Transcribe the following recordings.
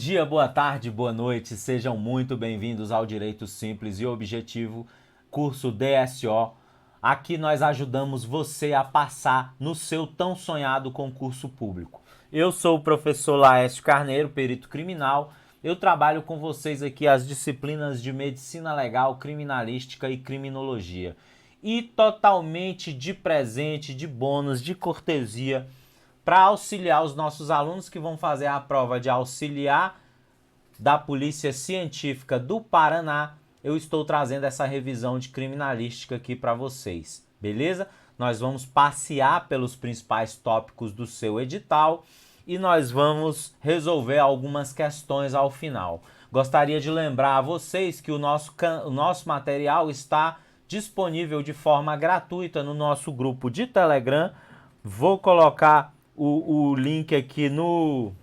dia, boa tarde, boa noite, sejam muito bem-vindos ao Direito Simples e Objetivo, curso DSO. Aqui nós ajudamos você a passar no seu tão sonhado concurso público. Eu sou o professor Laércio Carneiro, perito criminal. Eu trabalho com vocês aqui as disciplinas de Medicina Legal, Criminalística e Criminologia. E totalmente de presente, de bônus, de cortesia, para auxiliar os nossos alunos que vão fazer a prova de auxiliar da Polícia Científica do Paraná, eu estou trazendo essa revisão de criminalística aqui para vocês, beleza? Nós vamos passear pelos principais tópicos do seu edital e nós vamos resolver algumas questões ao final. Gostaria de lembrar a vocês que o nosso material está disponível de forma gratuita no nosso grupo de Telegram. Vou colocar o link aqui no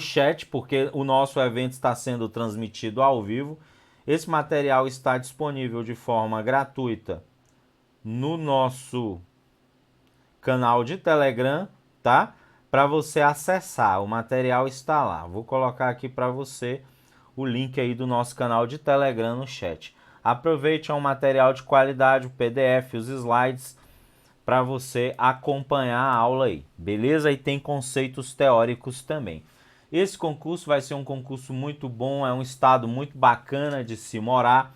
chat, porque o nosso evento está sendo transmitido ao vivo. Esse material está disponível de forma gratuita no nosso canal de Telegram, tá? Para você acessar, o material está lá. Vou colocar aqui para você o link aí do nosso canal de Telegram no chat. Aproveite, é um material de qualidade, o PDF, os slides, para você acompanhar a aula aí, beleza? E tem conceitos teóricos também. Esse concurso vai ser um concurso muito bom, é um estado muito bacana de se morar,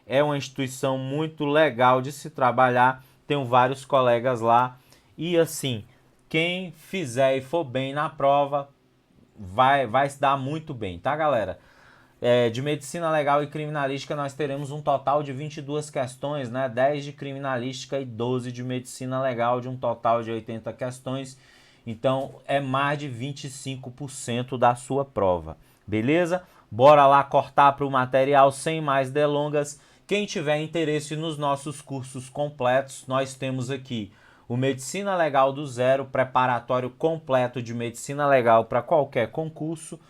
é uma instituição muito legal de se trabalhar, tenho vários colegas lá e assim, quem fizer e for bem na prova vai se dar muito bem, tá, galera? De Medicina Legal e Criminalística nós teremos um total de 22 questões, né? 10 de Criminalística e 12 de Medicina Legal, de um total de 80 questões. Então, é mais de 25% da sua prova, beleza? Bora lá cortar para o material sem mais delongas. Quem tiver interesse nos nossos cursos completos, nós temos aqui o Medicina Legal do Zero, preparatório completo de Medicina Legal para qualquer concurso.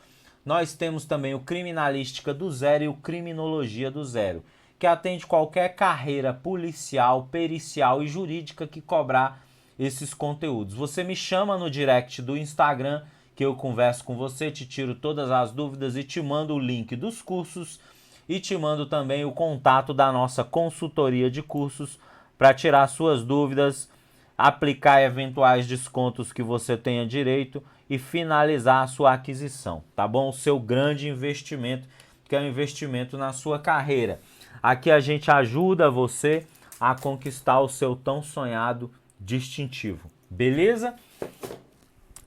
Nós temos também o Criminalística do Zero e o Criminologia do Zero, que atende qualquer carreira policial, pericial e jurídica que cobrar esses conteúdos. Você me chama no direct do Instagram, que eu converso com você, te tiro todas as dúvidas e te mando o link dos cursos e te mando também o contato da nossa consultoria de cursos para tirar suas dúvidas, aplicar eventuais descontos que você tenha direito e finalizar a sua aquisição, tá bom? O seu grande investimento, que é um investimento na sua carreira. Aqui a gente ajuda você a conquistar o seu tão sonhado distintivo, beleza?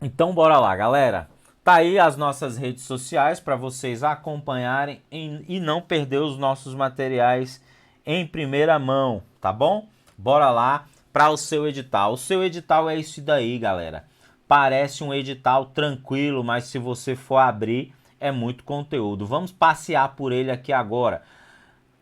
Então bora lá, galera. Tá aí as nossas redes sociais para vocês acompanharem e não perder os nossos materiais em primeira mão, tá bom? Bora lá para o seu edital. O seu edital é isso daí, galera. Parece um edital tranquilo, mas se você for abrir, é muito conteúdo. Vamos passear por ele aqui agora.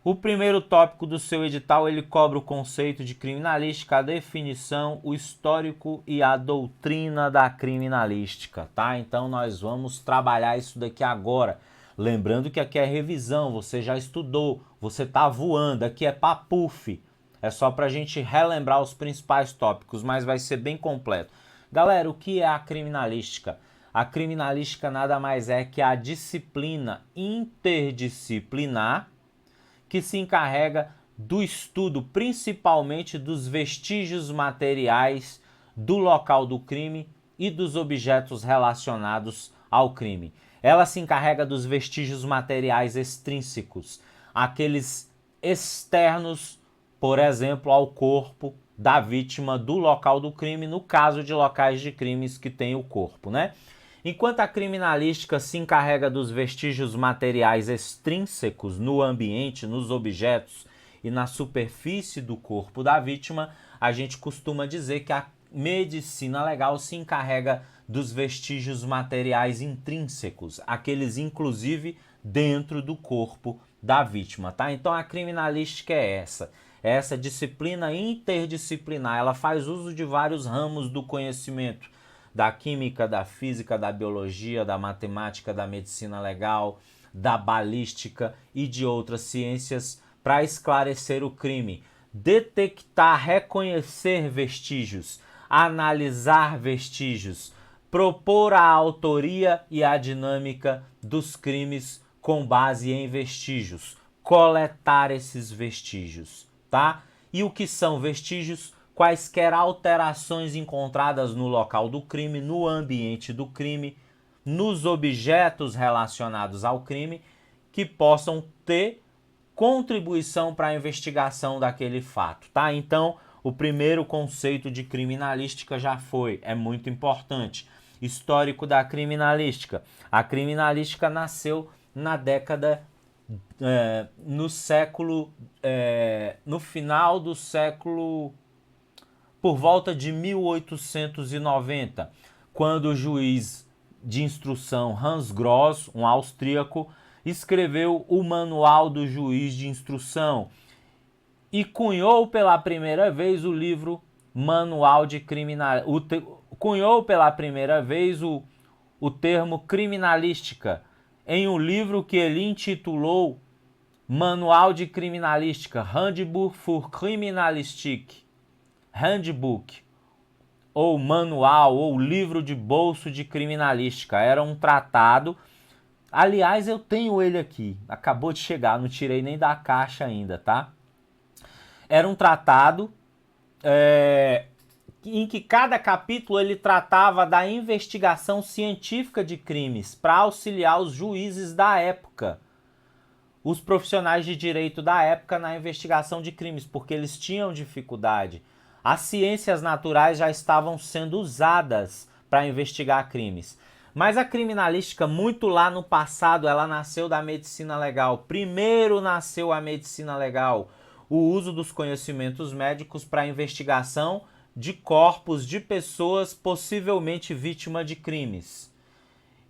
O primeiro tópico do seu edital, ele cobre o conceito de criminalística, a definição, o histórico e a doutrina da criminalística, tá? Então nós vamos trabalhar isso daqui agora. Lembrando que aqui é revisão, você já estudou, você tá voando, aqui é papuf. É só pra gente relembrar os principais tópicos, mas vai ser bem completo. Galera, o que é a criminalística? A criminalística nada mais é que a disciplina interdisciplinar que se encarrega do estudo principalmente dos vestígios materiais do local do crime e dos objetos relacionados ao crime. Ela se encarrega dos vestígios materiais extrínsecos, aqueles externos, por exemplo, ao corpo da vítima do local do crime, no caso de locais de crimes que tem o corpo, né? Enquanto a criminalística se encarrega dos vestígios materiais extrínsecos no ambiente, nos objetos e na superfície do corpo da vítima, a gente costuma dizer que a medicina legal se encarrega dos vestígios materiais intrínsecos, aqueles inclusive dentro do corpo da vítima, tá? Então a criminalística é essa disciplina interdisciplinar, ela faz uso de vários ramos do conhecimento, da química, da física, da biologia, da matemática, da medicina legal, da balística e de outras ciências para esclarecer o crime, detectar, reconhecer vestígios, analisar vestígios, propor a autoria e a dinâmica dos crimes com base em vestígios, coletar esses vestígios, tá? E o que são vestígios? Quaisquer alterações encontradas no local do crime, no ambiente do crime, nos objetos relacionados ao crime, que possam ter contribuição para a investigação daquele fato, tá? Então, o primeiro conceito de criminalística já foi, é muito importante. Histórico da criminalística. A criminalística nasceu na década, no final do século, por volta de 1890, quando o juiz de instrução Hans Gross, um austríaco, escreveu o Manual do Juiz de Instrução e cunhou pela primeira vez o livro Manual de Criminalística. Cunhou pela primeira vez o termo criminalística em um livro que ele intitulou Manual de Criminalística, Handbuch für Kriminalistik, Handbook, ou manual, ou livro de bolso de criminalística. Era um tratado. Aliás, eu tenho ele aqui. Acabou de chegar, não tirei nem da caixa ainda, tá? Era um tratado em que cada capítulo ele tratava da investigação científica de crimes para auxiliar os juízes da época, os profissionais de direito da época na investigação de crimes, porque eles tinham dificuldade. As ciências naturais já estavam sendo usadas para investigar crimes. Mas a criminalística, muito lá no passado, ela nasceu da medicina legal. Primeiro nasceu a medicina legal, o uso dos conhecimentos médicos para a investigação de corpos de pessoas possivelmente vítimas de crimes.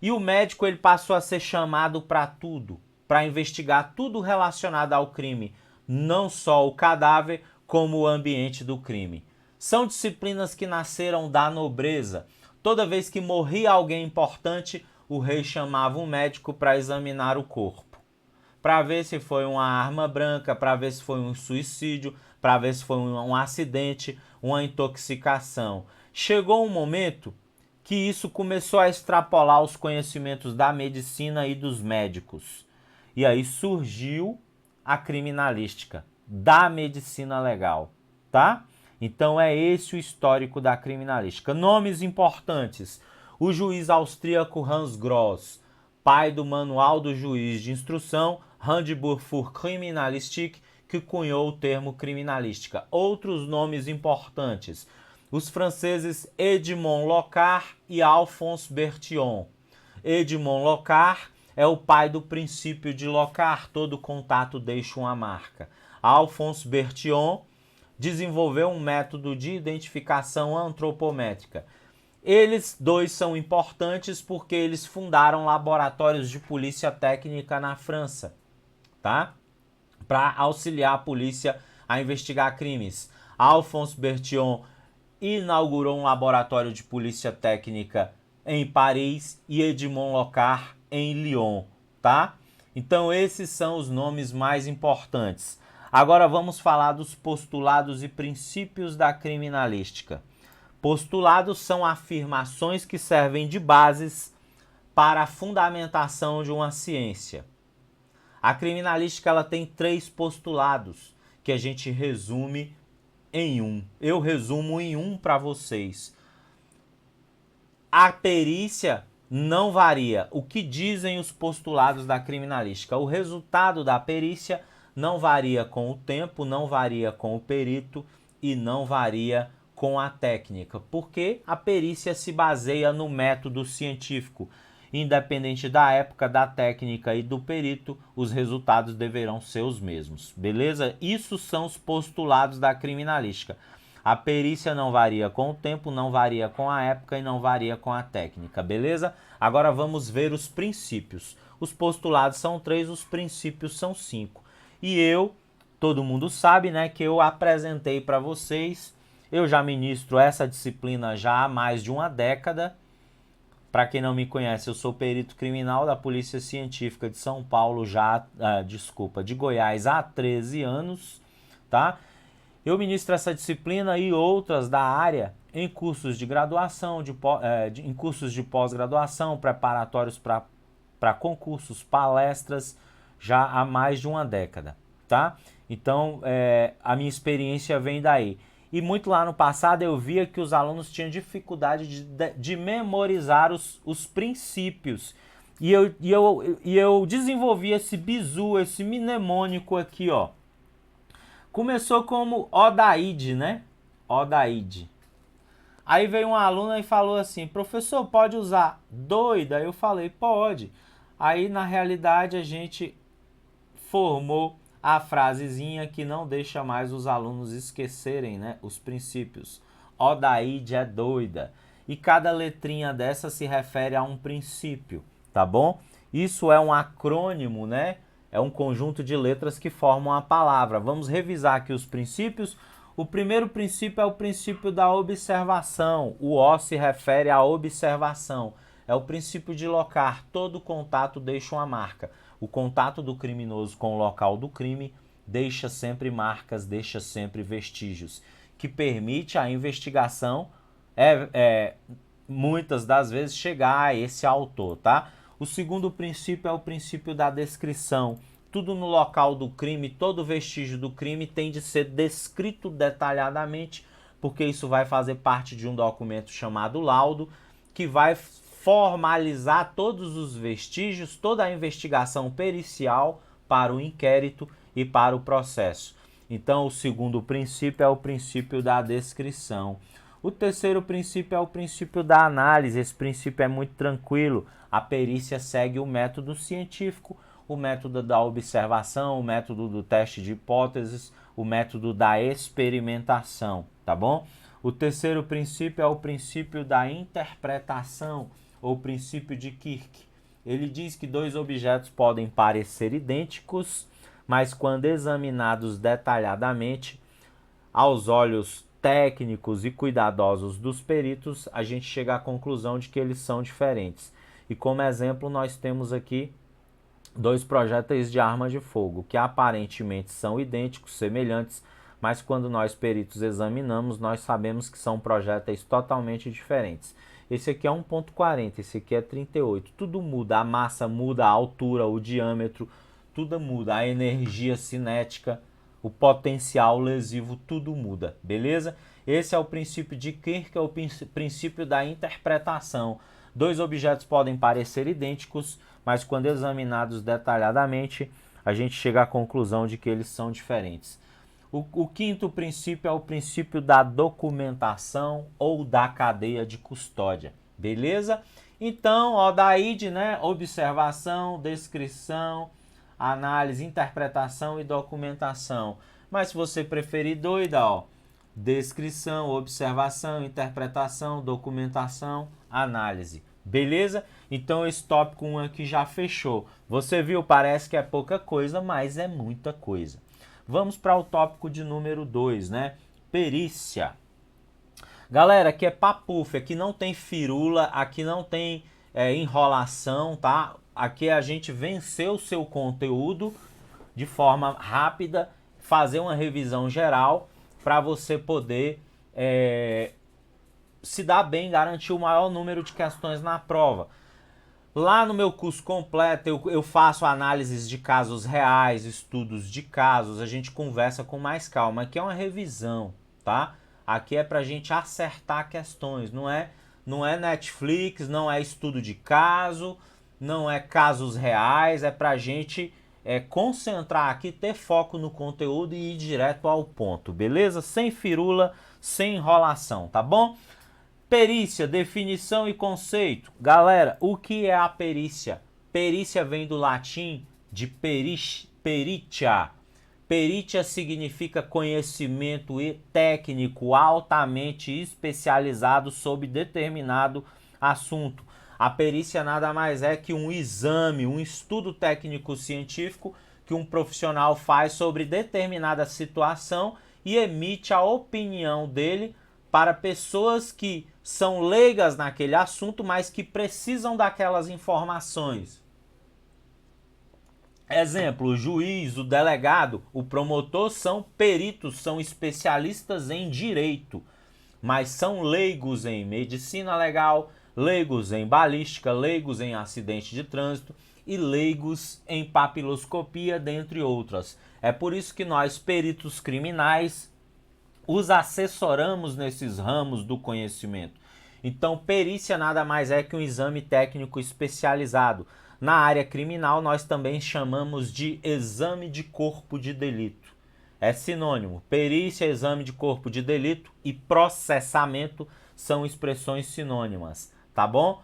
E o médico ele passou a ser chamado para tudo, para investigar tudo relacionado ao crime, não só o cadáver, como o ambiente do crime. São disciplinas que nasceram da nobreza. Toda vez que morria alguém importante, o rei chamava um médico para examinar o corpo, para ver se foi uma arma branca, para ver se foi um suicídio, para ver se foi um acidente, uma intoxicação. Chegou um momento que isso começou a extrapolar os conhecimentos da medicina e dos médicos. E aí surgiu a criminalística da medicina legal, tá? Então é esse o histórico da criminalística. Nomes importantes: o juiz austríaco Hans Gross, pai do Manual do Juiz de Instrução, Handbuch für Kriminalistik, que cunhou o termo criminalística. Outros nomes importantes: os franceses Edmond Locard e Alphonse Bertillon. Edmond Locard é o pai do princípio de Locard, todo contato deixa uma marca. Alphonse Bertillon desenvolveu um método de identificação antropométrica. Eles dois são importantes porque eles fundaram laboratórios de polícia técnica na França, tá? Para auxiliar a polícia a investigar crimes. Alphonse Bertillon inaugurou um laboratório de polícia técnica em Paris e Edmond Locard em Lyon, tá? Então esses são os nomes mais importantes. Agora vamos falar dos postulados e princípios da criminalística. Postulados são afirmações que servem de bases para a fundamentação de uma ciência. A criminalística ela tem 3 postulados que a gente resume em um. Eu resumo em um para vocês. A perícia não varia. O que dizem os postulados da criminalística? O resultado da perícia não varia com o tempo, não varia com o perito e não varia com a técnica, porque a perícia se baseia no método científico. Independente da época, da técnica e do perito, os resultados deverão ser os mesmos, beleza? Isso são os postulados da criminalística. A perícia não varia com o tempo, não varia com a época e não varia com a técnica, beleza? Agora vamos ver os princípios. Os postulados são 3, os princípios são 5. E todo mundo sabe, né, que eu apresentei para vocês, eu já ministro essa disciplina já há mais de uma década. Para quem não me conhece, eu sou perito criminal da Polícia Científica de São Paulo, de Goiás há 13 anos, tá? Eu ministro essa disciplina e outras da área em cursos de graduação, em cursos de pós-graduação, preparatórios para concursos, palestras, já há mais de uma década, tá? Então, a minha experiência vem daí. E muito lá no passado eu via que os alunos tinham dificuldade de memorizar os princípios. E eu desenvolvi esse bizu, esse mnemônico aqui, ó. Começou como Odaide, né? Odaide. Aí veio uma aluna e falou assim, professor, pode usar doida? Eu falei, pode. Aí, na realidade, a gente formou a frasezinha que não deixa mais os alunos esquecerem, né, os princípios. Odaide é doida. E cada letrinha dessa se refere a um princípio, tá bom? Isso é um acrônimo, né? É um conjunto de letras que formam a palavra. Vamos revisar aqui os princípios. O primeiro princípio é o princípio da observação. O O se refere à observação. É o princípio de locar. Todo contato deixa uma marca. O contato do criminoso com o local do crime deixa sempre marcas, deixa sempre vestígios, que permite a investigação, muitas das vezes, chegar a esse autor, tá? O segundo princípio é o princípio da descrição. Tudo no local do crime, todo vestígio do crime tem de ser descrito detalhadamente, porque isso vai fazer parte de um documento chamado laudo, que vai formalizar todos os vestígios, toda a investigação pericial para o inquérito e para o processo. Então, o segundo princípio é o princípio da descrição. O terceiro princípio é o princípio da análise. Esse princípio é muito tranquilo. A perícia segue o método científico, o método da observação, o método do teste de hipóteses, o método da experimentação, tá bom? O terceiro princípio é o princípio da interpretação, ou princípio de Kirk. Ele diz que dois objetos podem parecer idênticos, mas quando examinados detalhadamente, aos olhos técnicos e cuidadosos dos peritos, a gente chega à conclusão de que eles são diferentes. E como exemplo, nós temos aqui dois projéteis de arma de fogo, que aparentemente são idênticos, semelhantes, mas quando nós peritos examinamos, nós sabemos que são projéteis totalmente diferentes. Esse aqui é 1.40, esse aqui é 38. Tudo muda, a massa muda, a altura, o diâmetro, tudo muda, a energia cinética, o potencial lesivo, tudo muda, beleza? Esse é o princípio de Kirk, é o princípio da interpretação. Dois objetos podem parecer idênticos, mas quando examinados detalhadamente, a gente chega à conclusão de que eles são diferentes. O quinto princípio é o princípio da documentação ou da cadeia de custódia, beleza? Então, Odaide, né? Observação, descrição, análise, interpretação e documentação. Mas se você preferir doida, ó, descrição, observação, interpretação, documentação, análise. Beleza? Então esse tópico 1 aqui já fechou. Você viu? Parece que é pouca coisa, mas é muita coisa. Vamos para o tópico de número 2, né? Perícia. Galera, aqui é papuf, aqui não tem firula, aqui não tem enrolação, tá? Aqui a gente venceu o seu conteúdo de forma rápida, fazer uma revisão geral para você poder se dar bem, garantir o maior número de questões na prova. Lá no meu curso completo eu faço análises de casos reais, estudos de casos, a gente conversa com mais calma. Aqui é uma revisão, tá? Aqui é pra gente acertar questões, não é Netflix, não é estudo de caso, não é casos reais, é pra gente concentrar aqui, ter foco no conteúdo e ir direto ao ponto, beleza? Sem firula, sem enrolação, tá bom? Perícia, definição e conceito. Galera, o que é a perícia? Perícia vem do latim de peritia. Peritia significa conhecimento técnico altamente especializado sobre determinado assunto. A perícia nada mais é que um exame, um estudo técnico-científico que um profissional faz sobre determinada situação e emite a opinião dele para pessoas que são leigas naquele assunto, mas que precisam daquelas informações. Exemplo, o juiz, o delegado, o promotor são peritos, são especialistas em direito. mas são leigos em medicina legal, leigos em balística, leigos em acidente de trânsito e leigos em papiloscopia, dentre outras. É por isso que nós, peritos criminais, os assessoramos nesses ramos do conhecimento. Então, perícia nada mais é que um exame técnico especializado. Na área criminal, nós também chamamos de exame de corpo de delito. É sinônimo. Perícia, exame de corpo de delito e processamento são expressões sinônimas, tá bom?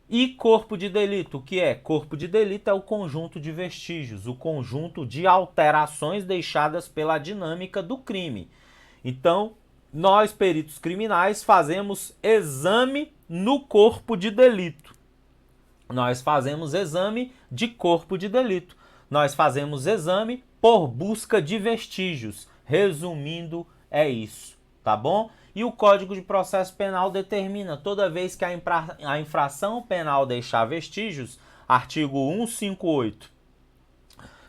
E corpo de delito, o que é? Corpo de delito é o conjunto de vestígios, o conjunto de alterações deixadas pela dinâmica do crime. Então, nós, peritos criminais, fazemos exame no corpo de delito. Nós fazemos exame de corpo de delito. Nós fazemos exame por busca de vestígios. Resumindo, é isso, tá bom? E o Código de Processo Penal determina, toda vez que a infração penal deixar vestígios, artigo 158,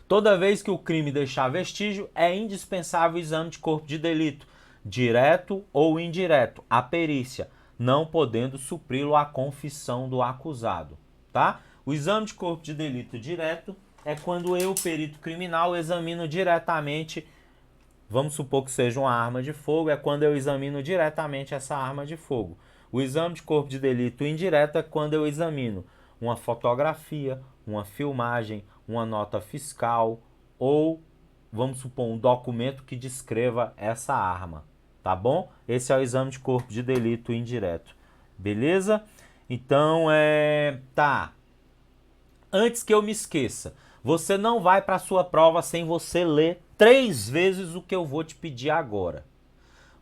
toda vez que o crime deixar vestígio, é indispensável o exame de corpo de delito, direto ou indireto, a perícia, não podendo supri-lo a confissão do acusado, tá? O exame de corpo de delito direto é quando eu, perito criminal, examino diretamente, vamos supor que seja uma arma de fogo, é quando eu examino diretamente essa arma de fogo. O exame de corpo de delito indireto é quando eu examino uma fotografia, uma filmagem, uma nota fiscal ou, vamos supor, um documento que descreva essa arma, tá bom? Esse é o exame de corpo de delito indireto, beleza? Então, tá. Antes que eu me esqueça, você não vai para a sua prova sem você ler 3 vezes o que eu vou te pedir agora.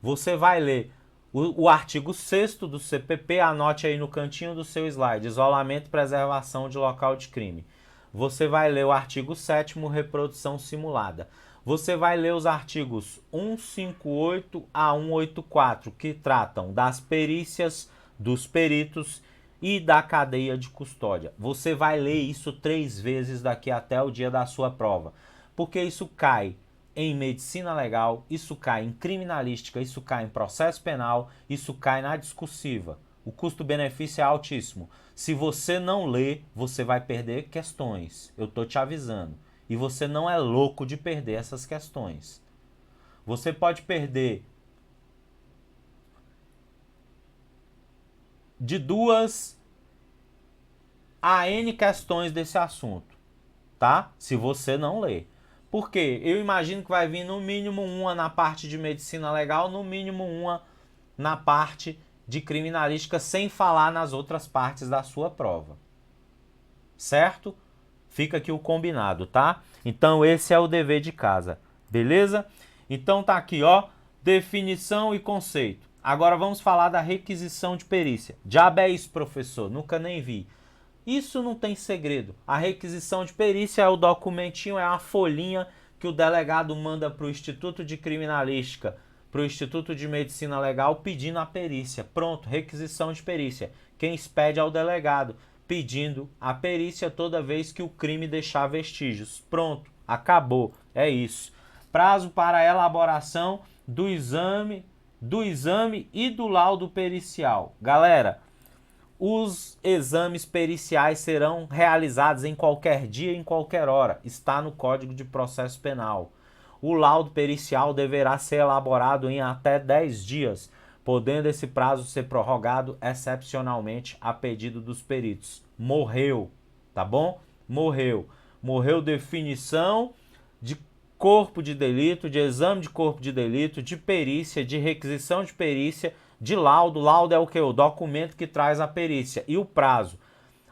Você vai ler o artigo 6º do CPP, anote aí no cantinho do seu slide, isolamento e preservação de local de crime. Você vai ler o artigo 7º, reprodução simulada. Você vai ler os artigos 158 a 184, que tratam das perícias, dos peritos e da cadeia de custódia. Você vai ler isso 3 vezes daqui até o dia da sua prova, porque isso cai em medicina legal, isso cai em criminalística, isso cai em processo penal, isso cai na discursiva. O custo-benefício é altíssimo. Se você não lê, você vai perder questões. Eu estou te avisando. E você não é louco de perder essas questões. Você pode perder de 2 a N questões desse assunto, tá? Se você não ler. Por quê? Eu imagino que vai vir no mínimo uma na parte de medicina legal, no mínimo uma na parte de criminalística, sem falar nas outras partes da sua prova. Certo? Fica aqui o combinado, tá? Então esse é o dever de casa, beleza? Então tá aqui, ó, definição e conceito. Agora vamos falar da requisição de perícia. Diabo é isso, professor? Nunca nem vi. Isso não tem segredo. A requisição de perícia é o documentinho, é a folhinha que o delegado manda para o Instituto de Criminalística, para o Instituto de Medicina Legal, pedindo a perícia. Pronto, requisição de perícia. Quem expede é o delegado, pedindo a perícia toda vez que o crime deixar vestígios. Pronto, acabou. É isso. Prazo para elaboração do exame e do laudo pericial. Galera, os exames periciais serão realizados em qualquer dia, em qualquer hora. Está no Código de Processo Penal. O laudo pericial deverá ser elaborado em até 10 dias, podendo esse prazo ser prorrogado excepcionalmente a pedido dos peritos. Morreu, tá bom? Morreu. Morreu definição de corpo de delito, de exame de corpo de delito, de perícia, de requisição de perícia, de laudo. Laudo é o que? O documento que traz a perícia. E o prazo?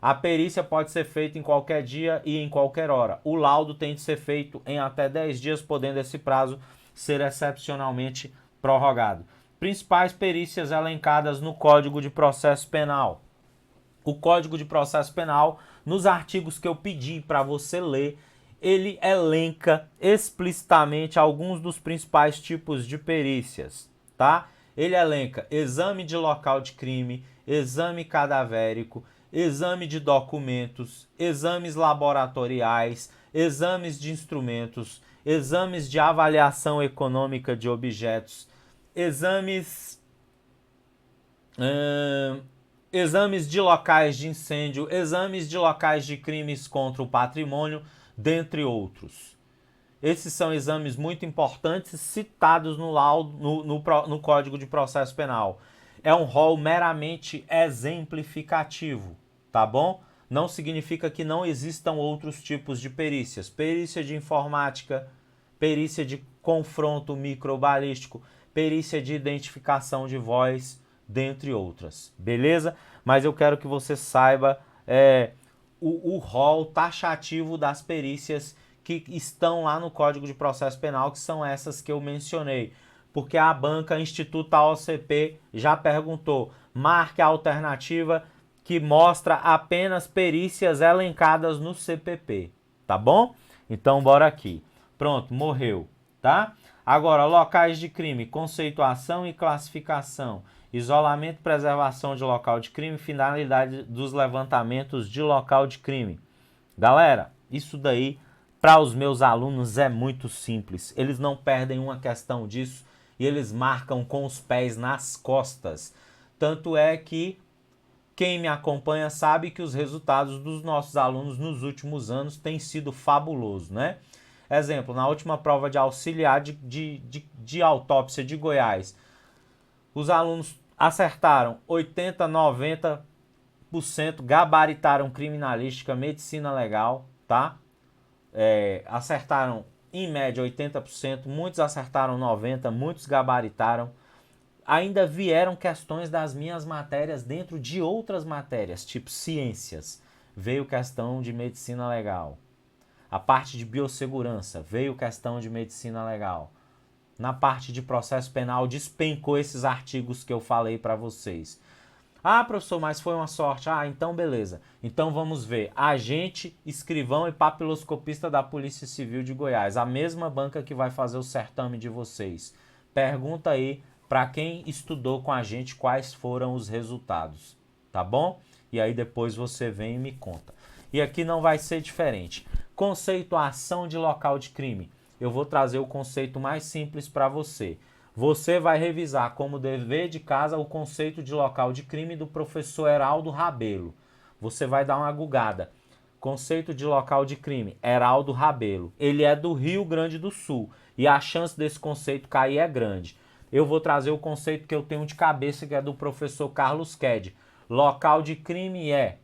A perícia pode ser feita em qualquer dia e em qualquer hora. O laudo tem de ser feito em até 10 dias, podendo esse prazo ser excepcionalmente prorrogado. Principais perícias elencadas no Código de Processo Penal. O Código de Processo Penal, nos artigos que eu pedi para você ler, ele elenca explicitamente alguns dos principais tipos de perícias, tá? Ele elenca exame de local de crime, exame cadavérico, exame de documentos, exames laboratoriais, exames de instrumentos, exames de avaliação econômica de objetos, exames Exames de locais de incêndio, exames de locais de crimes contra o patrimônio, dentre outros. Esses são exames muito importantes citados no Código de Processo Penal. É um rol meramente exemplificativo, tá bom? Não significa que não existam outros tipos de perícias. Perícia de informática, perícia de confronto microbalístico, perícia de identificação de voz, dentre outras. Beleza? Mas eu quero que você saiba o rol taxativo das perícias que estão lá no Código de Processo Penal, que são essas que eu mencionei. Porque a banca Instituto AOCP já perguntou, marque a alternativa que mostra apenas perícias elencadas no CPP, tá bom? Então bora aqui. Pronto, morreu, tá? Agora, locais de crime, conceituação e classificação, isolamento e preservação de local de crime, finalidade dos levantamentos de local de crime. Galera, isso daí para os meus alunos é muito simples. Eles não perdem uma questão disso e eles marcam com os pés nas costas. Tanto é que quem me acompanha sabe que os resultados dos nossos alunos nos últimos anos têm sido fabulosos, né? Exemplo, na última prova de auxiliar de autópsia de Goiás, os alunos acertaram 80, 90%, gabaritaram criminalística, medicina legal, tá? Acertaram em média 80%, muitos acertaram 90%, muitos gabaritaram. Ainda vieram questões das minhas matérias dentro de outras matérias, tipo ciências. Veio questão de medicina legal. A parte de biossegurança, veio questão de medicina legal. Na parte de processo penal, despencou esses artigos que eu falei para vocês. Ah, professor, mas foi uma sorte. Ah, então beleza. Então vamos ver. Agente, escrivão e papiloscopista da Polícia Civil de Goiás. A mesma banca que vai fazer o certame de vocês. Pergunta aí para quem estudou com a gente quais foram os resultados. Tá bom? E aí depois você vem e me conta. E aqui não vai ser diferente. Conceituação de local de crime. Eu vou trazer o conceito mais simples para você. Você vai revisar como dever de casa o conceito de local de crime do professor Heraldo Rabelo. Você vai dar uma gugada. Conceito de local de crime, Heraldo Rabelo. Ele é do Rio Grande do Sul e a chance desse conceito cair é grande. Eu vou trazer o conceito que eu tenho de cabeça, que é do professor Carlos Ked. Local de crime é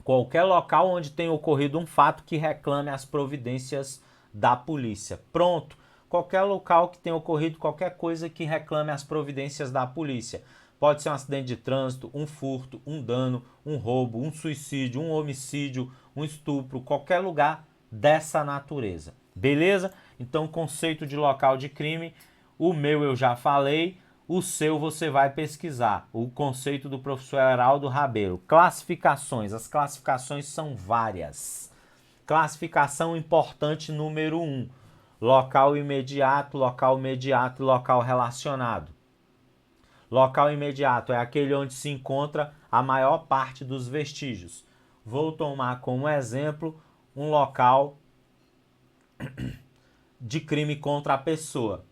qualquer local onde tenha ocorrido um fato que reclame as providências da polícia. Pronto. Qualquer local que tenha ocorrido qualquer coisa que reclame as providências da polícia. Pode ser um acidente de trânsito, um furto, um dano, um roubo, um suicídio, um homicídio, um estupro, qualquer lugar dessa natureza. Beleza? Então, conceito de local de crime, o meu eu já falei, o seu você vai pesquisar. O conceito do professor Heraldo Rabelo. Classificações. As classificações são várias. Classificação importante número 1. Local imediato, local mediato e local relacionado. Local imediato é aquele onde se encontra a maior parte dos vestígios. Vou tomar como exemplo um local de crime contra a pessoa.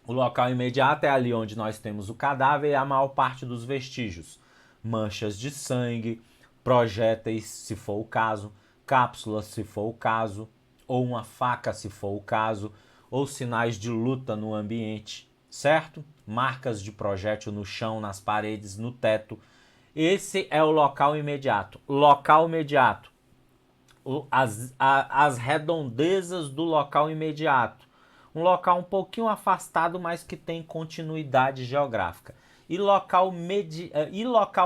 O local imediato é ali onde nós temos o cadáver e a maior parte dos vestígios. Manchas de sangue, projéteis, se for o caso, cápsulas, se for o caso, ou uma faca, se for o caso, ou sinais de luta no ambiente, certo? Marcas de projétil no chão, nas paredes, no teto. Esse é o local imediato. Local imediato. As redondezas do local imediato. Um local um pouquinho afastado, mas que tem continuidade geográfica. E local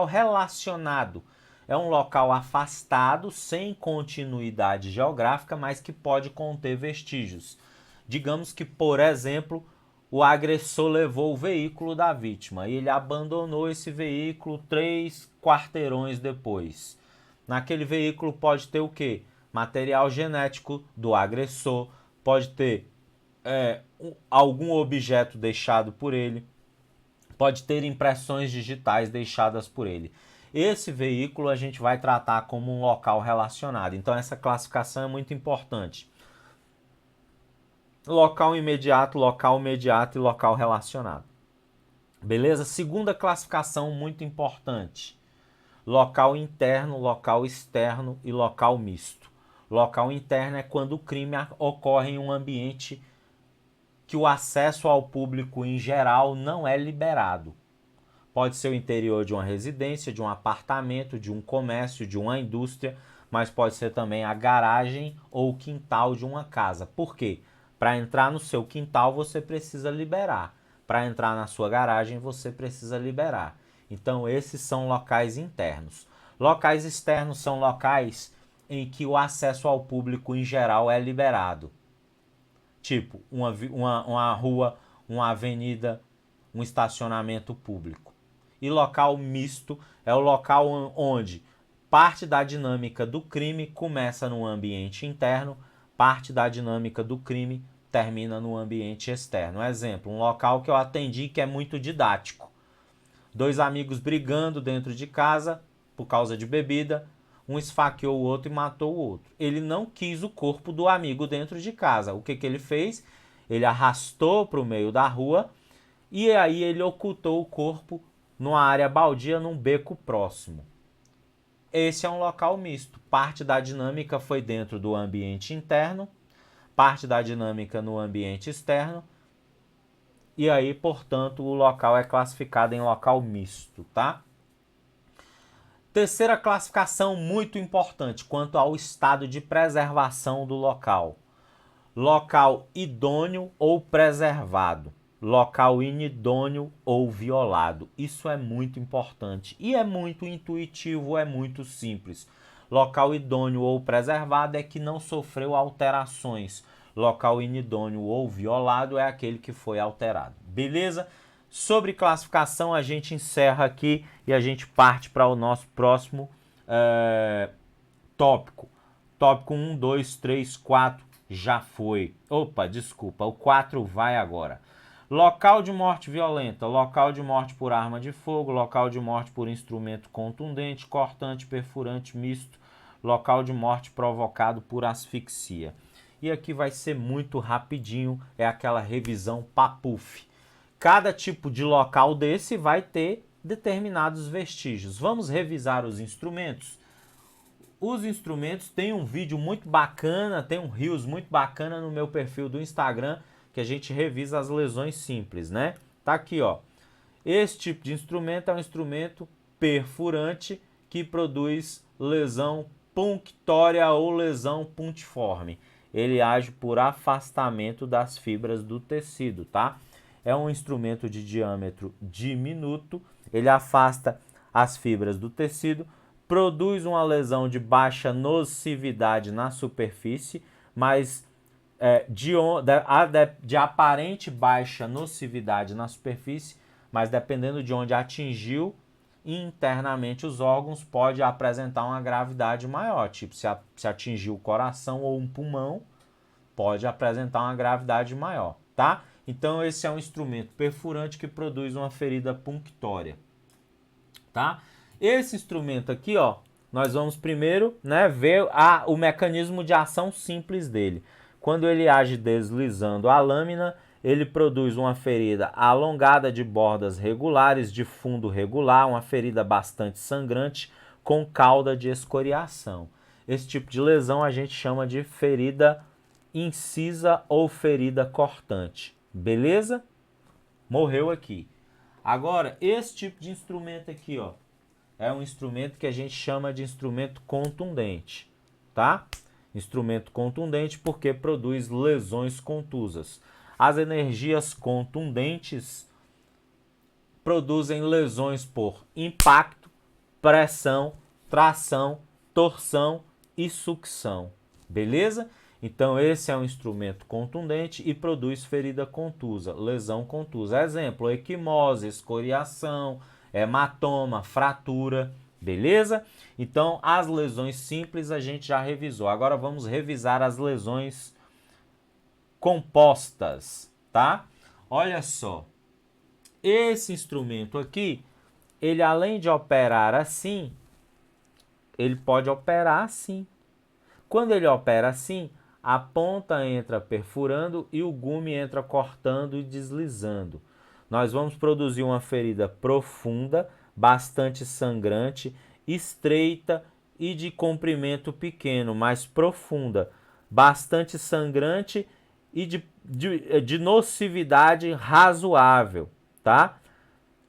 relacionado. É um local afastado, sem continuidade geográfica, mas que pode conter vestígios. Digamos que, por exemplo, o agressor levou o veículo da vítima e ele abandonou esse veículo 3 quarteirões depois. Naquele veículo pode ter o quê? Material genético do agressor, pode ter algum objeto deixado por ele, pode ter impressões digitais deixadas por ele. Esse veículo a gente vai tratar como um local relacionado. Então essa classificação é muito importante. local imediato, local imediato e local relacionado. Beleza? Segunda classificação muito importante. Local interno, local externo e local misto. Local interno é quando o crime ocorre em um ambiente que o acesso ao público em geral não é liberado. Pode ser o interior de uma residência, de um apartamento, de um comércio, de uma indústria, mas pode ser também a garagem ou o quintal de uma casa. Por quê? Para entrar no seu quintal você precisa liberar. Para entrar na sua garagem você precisa liberar. Então esses são locais internos. Locais externos são locais em que o acesso ao público em geral é liberado. Tipo, uma rua, uma avenida, um estacionamento público. E local misto é o local onde parte da dinâmica do crime começa no ambiente interno, parte da dinâmica do crime termina no ambiente externo. Exemplo, um local que eu atendi que é muito didático. Dois amigos brigando dentro de casa por causa de bebida, um esfaqueou o outro e matou o outro. Ele não quis o corpo do amigo dentro de casa. O que ele fez? Ele arrastou para o meio da rua e aí ele ocultou o corpo numa área baldia, num beco próximo. Esse é um local misto. Parte da dinâmica foi dentro do ambiente interno, parte da dinâmica no ambiente externo, e aí, portanto, o local é classificado em local misto, tá? Terceira classificação muito importante quanto ao estado de preservação do local. Local idôneo ou preservado. Local inidôneo ou violado. Isso é muito importante e é muito intuitivo, é muito simples. Local idôneo ou preservado é que não sofreu alterações. Local inidôneo ou violado é aquele que foi alterado. Beleza? Sobre classificação a gente encerra aqui e a gente parte para o nosso próximo tópico. Tópico 1, 2, 3, 4 já foi. Opa, desculpa, o 4 vai agora. Local de morte violenta, local de morte por arma de fogo, local de morte por instrumento contundente, cortante, perfurante, misto, local de morte provocado por asfixia. E aqui vai ser muito rapidinho, é aquela revisão papuf. Cada tipo de local desse vai ter determinados vestígios. Vamos revisar os instrumentos? Os instrumentos, tem um vídeo muito bacana, tem um Reels muito bacana no meu perfil do Instagram, que a gente revisa as lesões simples, né? Tá aqui, ó. Esse tipo de instrumento é um instrumento perfurante que produz lesão punctória ou lesão puntiforme. Ele age por afastamento das fibras do tecido, tá? É um instrumento de diâmetro diminuto, ele afasta as fibras do tecido, produz uma lesão de baixa nocividade na superfície, mas de aparente baixa nocividade na superfície, mas dependendo de onde atingiu internamente os órgãos, pode apresentar uma gravidade maior. Tipo, se atingiu o coração ou um pulmão, pode apresentar uma gravidade maior, tá? Então esse é um instrumento perfurante que produz uma ferida punctória, tá? Esse instrumento aqui, ó, nós vamos primeiro, né, ver o mecanismo de ação simples dele. Quando ele age deslizando a lâmina, ele produz uma ferida alongada de bordas regulares, de fundo regular, uma ferida bastante sangrante com cauda de escoriação. Esse tipo de lesão a gente chama de ferida incisa ou ferida cortante. Beleza? Morreu aqui. Agora, esse tipo de instrumento aqui, ó, é um instrumento que a gente chama de instrumento contundente, tá? Instrumento contundente porque produz lesões contusas. As energias contundentes produzem lesões por impacto, pressão, tração, torção e sucção. Beleza? Então esse é um instrumento contundente e produz ferida contusa, lesão contusa. Exemplo, equimose, escoriação, hematoma, fratura, beleza? Então as lesões simples a gente já revisou. Agora vamos revisar as lesões compostas, tá? Olha só, esse instrumento aqui, ele além de operar assim, ele pode operar assim. Quando ele opera assim, A ponta entra perfurando e o gume entra cortando e deslizando. Nós vamos produzir uma ferida profunda, bastante sangrante, estreita e de comprimento pequeno, mas profunda, bastante sangrante e de nocividade razoável, tá?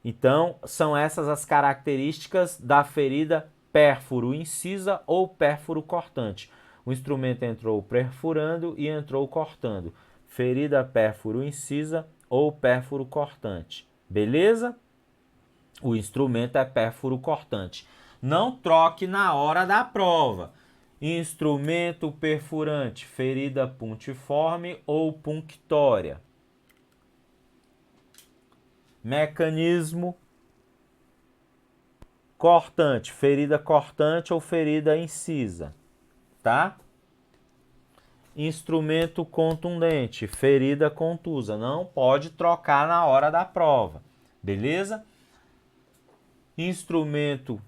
Então, são essas as características da ferida pérfuro-incisa ou pérfuro-cortante. O instrumento entrou perfurando e entrou cortando. Ferida pérfuro-incisa ou pérfuro-cortante. Beleza? O instrumento é pérfuro-cortante. Não troque na hora da prova. Instrumento perfurante, ferida puntiforme ou punctória. Mecanismo cortante, ferida cortante ou ferida incisa, tá? Instrumento contundente, ferida contusa. Não pode trocar na hora da prova, beleza? Instrumento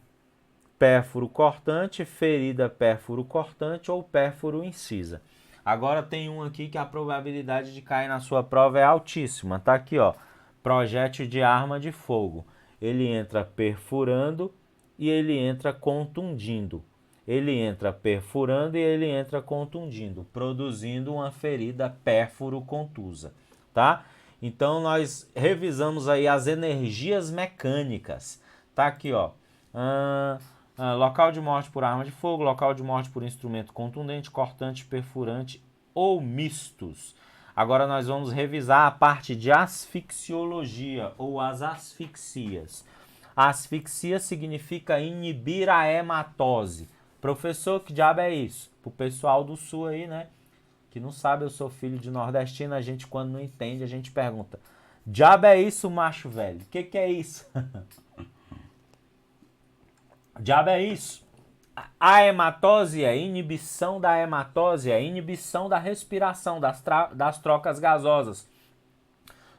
pérfuro cortante, ferida pérfuro cortante ou pérfuro incisa. Agora tem um aqui que a probabilidade de cair na sua prova é altíssima, tá aqui, ó. Projétil de arma de fogo. Ele entra perfurando e ele entra contundindo. Ele entra perfurando e ele entra contundindo, produzindo uma ferida pérfuro-contusa, tá? Então, nós revisamos aí as energias mecânicas. Tá aqui, ó. Local de morte por arma de fogo, local de morte por instrumento contundente, cortante, perfurante ou mistos. Agora nós vamos revisar a parte de asfixiologia ou as asfixias. A asfixia significa inibir a hematose. Professor, que diabo é isso? Pro pessoal do sul aí, né? Que não sabe, eu sou filho de nordestino, a gente quando não entende, a gente pergunta. Diabo é isso, macho velho? O que é isso? Diabo é isso? A hematose é inibição da hematose, é inibição da respiração, das trocas gasosas.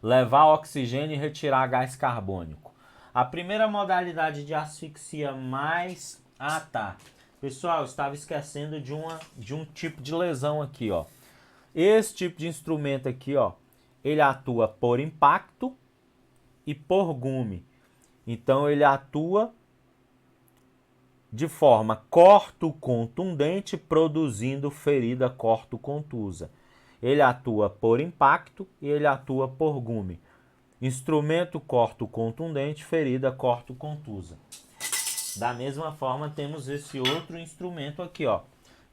Levar oxigênio e retirar gás carbônico. A primeira modalidade de asfixia mais... Ah, tá. Pessoal, eu estava esquecendo de um tipo de lesão aqui, ó. Esse tipo de instrumento aqui, ó, ele atua por impacto e por gume. Então, ele atua de forma corto-contundente, produzindo ferida corto-contusa. Ele atua por impacto e ele atua por gume. Instrumento corto-contundente, ferida corto-contusa. Da mesma forma, temos esse outro instrumento aqui, ó.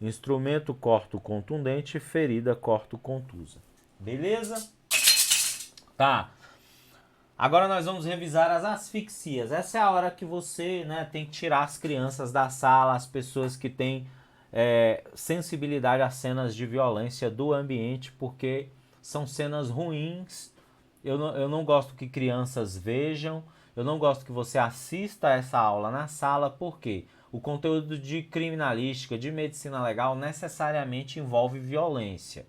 Instrumento corto-contundente, ferida corto-contusa. Beleza? Tá. Agora nós vamos revisar as asfixias. Essa é a hora que você, né, tem que tirar as crianças da sala, as pessoas que têm sensibilidade a cenas de violência do ambiente, porque são cenas ruins. Eu não gosto que crianças vejam, eu não gosto que você assista essa aula na sala, porque o conteúdo de criminalística, de medicina legal, necessariamente envolve violência.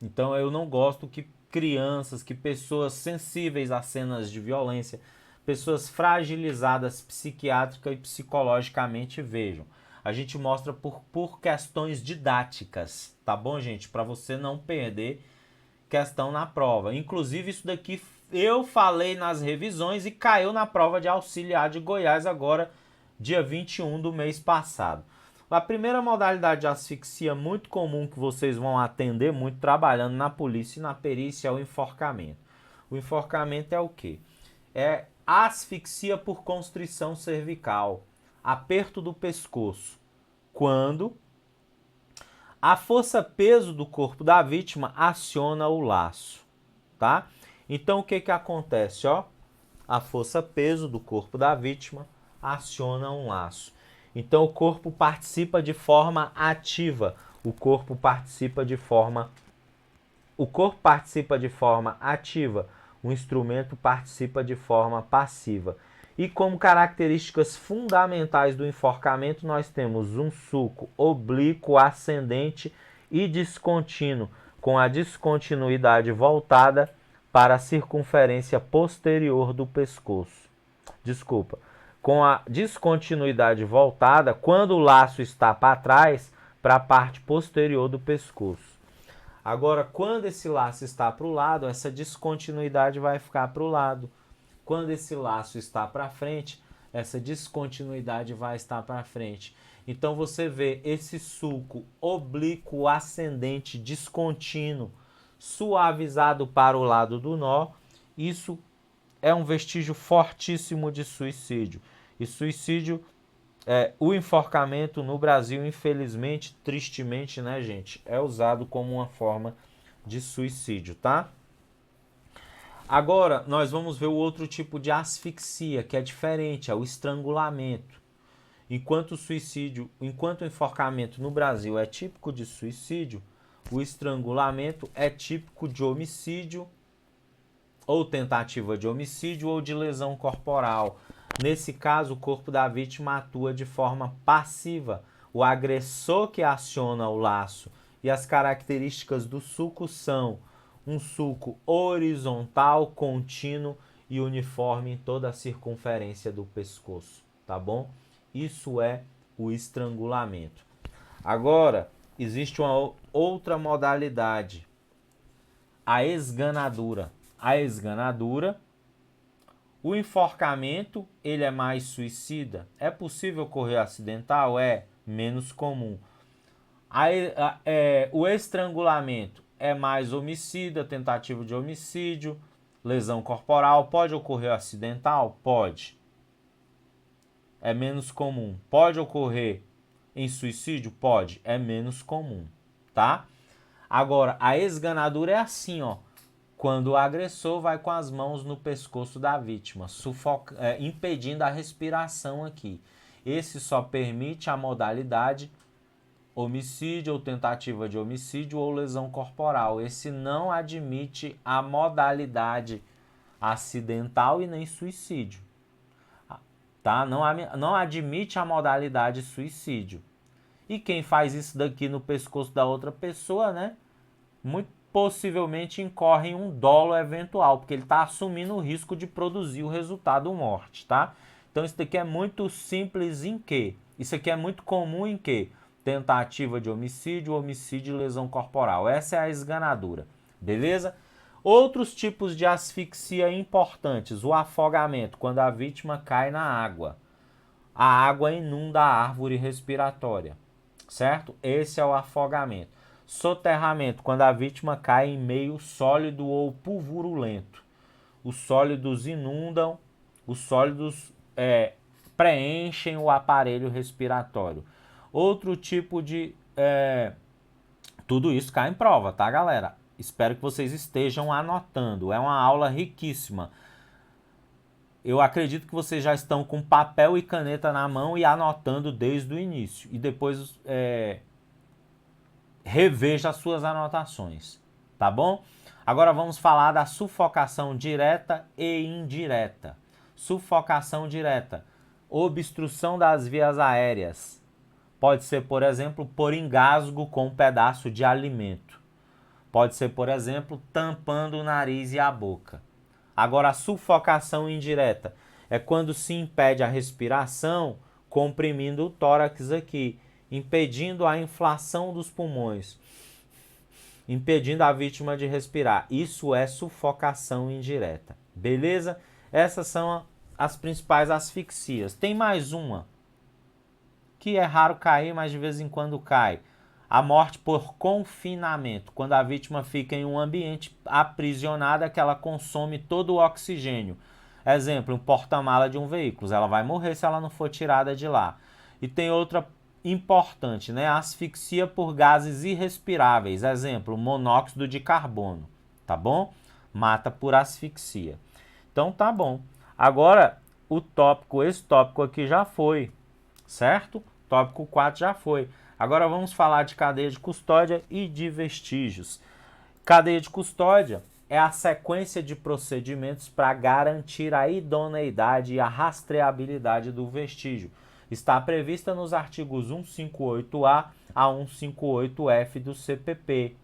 Então eu não gosto que crianças, que pessoas sensíveis a cenas de violência, pessoas fragilizadas psiquiátrica e psicologicamente vejam. A gente mostra por questões didáticas, tá bom, gente? Para você não perder questão na prova. Inclusive, isso daqui eu falei nas revisões e caiu na prova de auxiliar de Goiás agora, dia 21 do mês passado. A primeira modalidade de asfixia muito comum que vocês vão atender muito trabalhando na polícia e na perícia é o enforcamento. O enforcamento é o quê? É asfixia por constrição cervical, aperto do pescoço, quando a força-peso do corpo da vítima aciona o laço, tá? Então o que acontece, ó? A força-peso do corpo da vítima aciona um laço. Então o corpo participa de forma ativa. O corpo participa de forma ativa. O instrumento participa de forma passiva. E como características fundamentais do enforcamento, nós temos um sulco oblíquo, ascendente e descontínuo, com a descontinuidade voltada para a circunferência posterior do pescoço. Com a descontinuidade voltada, quando o laço está para trás, para a parte posterior do pescoço. Agora, quando esse laço está para o lado, essa descontinuidade vai ficar para o lado. Quando esse laço está para frente, essa descontinuidade vai estar para frente. Então você vê esse sulco oblíquo ascendente descontínuo, suavizado para o lado do nó. Isso é um vestígio fortíssimo de suicídio. E suicídio, o enforcamento no Brasil, infelizmente, tristemente, né, gente, é usado como uma forma de suicídio, tá? Agora, nós vamos ver o outro tipo de asfixia, que é diferente, é o estrangulamento. Enquanto o enforcamento no Brasil é típico de suicídio, o estrangulamento é típico de homicídio, ou tentativa de homicídio, ou de lesão corporal. Nesse caso, o corpo da vítima atua de forma passiva. O agressor que aciona o laço, e as características do sulco são um sulco horizontal, contínuo e uniforme em toda a circunferência do pescoço, tá bom? Isso é o estrangulamento. Agora, existe uma outra modalidade, a esganadura. A esganadura, o enforcamento, ele é mais suicida. É possível ocorrer acidental? É menos comum. O estrangulamento é mais homicida, tentativa de homicídio, lesão corporal. Pode ocorrer acidental? Pode. É menos comum. Pode ocorrer em suicídio? Pode. É menos comum, tá? Agora, a esganadura é assim, ó. Quando o agressor vai com as mãos no pescoço da vítima, impedindo a respiração aqui. Esse só permite a modalidade homicídio ou tentativa de homicídio ou lesão corporal. Esse não admite a modalidade acidental e nem suicídio. Tá? Não admite a modalidade suicídio. E quem faz isso daqui no pescoço da outra pessoa, né? Muito possivelmente incorre em um dolo eventual, porque ele está assumindo o risco de produzir o resultado morte, tá? Então isso daqui é muito simples em quê? Isso aqui é muito comum em quê? Tentativa de homicídio, homicídio e lesão corporal. Essa é a esganadura, beleza? Outros tipos de asfixia importantes. O afogamento, quando a vítima cai na água. A água inunda a árvore respiratória, certo? Esse é o afogamento. Soterramento, quando a vítima cai em meio sólido ou pulvurulento. Os sólidos inundam, os sólidos preenchem o aparelho respiratório. Outro tipo de... tudo isso cai em prova, tá, galera? Espero que vocês estejam anotando. É uma aula riquíssima. Eu acredito que vocês já estão com papel e caneta na mão e anotando desde o início. E depois reveja as suas anotações, tá bom? Agora vamos falar da sufocação direta e indireta. Sufocação direta, obstrução das vias aéreas. Pode ser, por exemplo, por engasgo com um pedaço de alimento. Pode ser, por exemplo, tampando o nariz e a boca. Agora, a sufocação indireta é quando se impede a respiração, comprimindo o tórax aqui, impedindo a inflação dos pulmões, impedindo a vítima de respirar. Isso é sufocação indireta, beleza? Essas são as principais asfixias. Tem mais uma, que é raro cair, mas de vez em quando cai. A morte por confinamento, quando a vítima fica em um ambiente aprisionada que ela consome todo o oxigênio. Exemplo, um porta-mala de um veículo. Ela vai morrer se ela não for tirada de lá. E tem outra importante, né? Asfixia por gases irrespiráveis. Exemplo, monóxido de carbono. Tá bom? Mata por asfixia. Então tá bom. Agora, esse tópico aqui já foi, certo? Tópico 4 já foi. Agora vamos falar de cadeia de custódia e de vestígios. Cadeia de custódia é a sequência de procedimentos para garantir a idoneidade e a rastreabilidade do vestígio. Está prevista nos artigos 158A a 158F do CPP,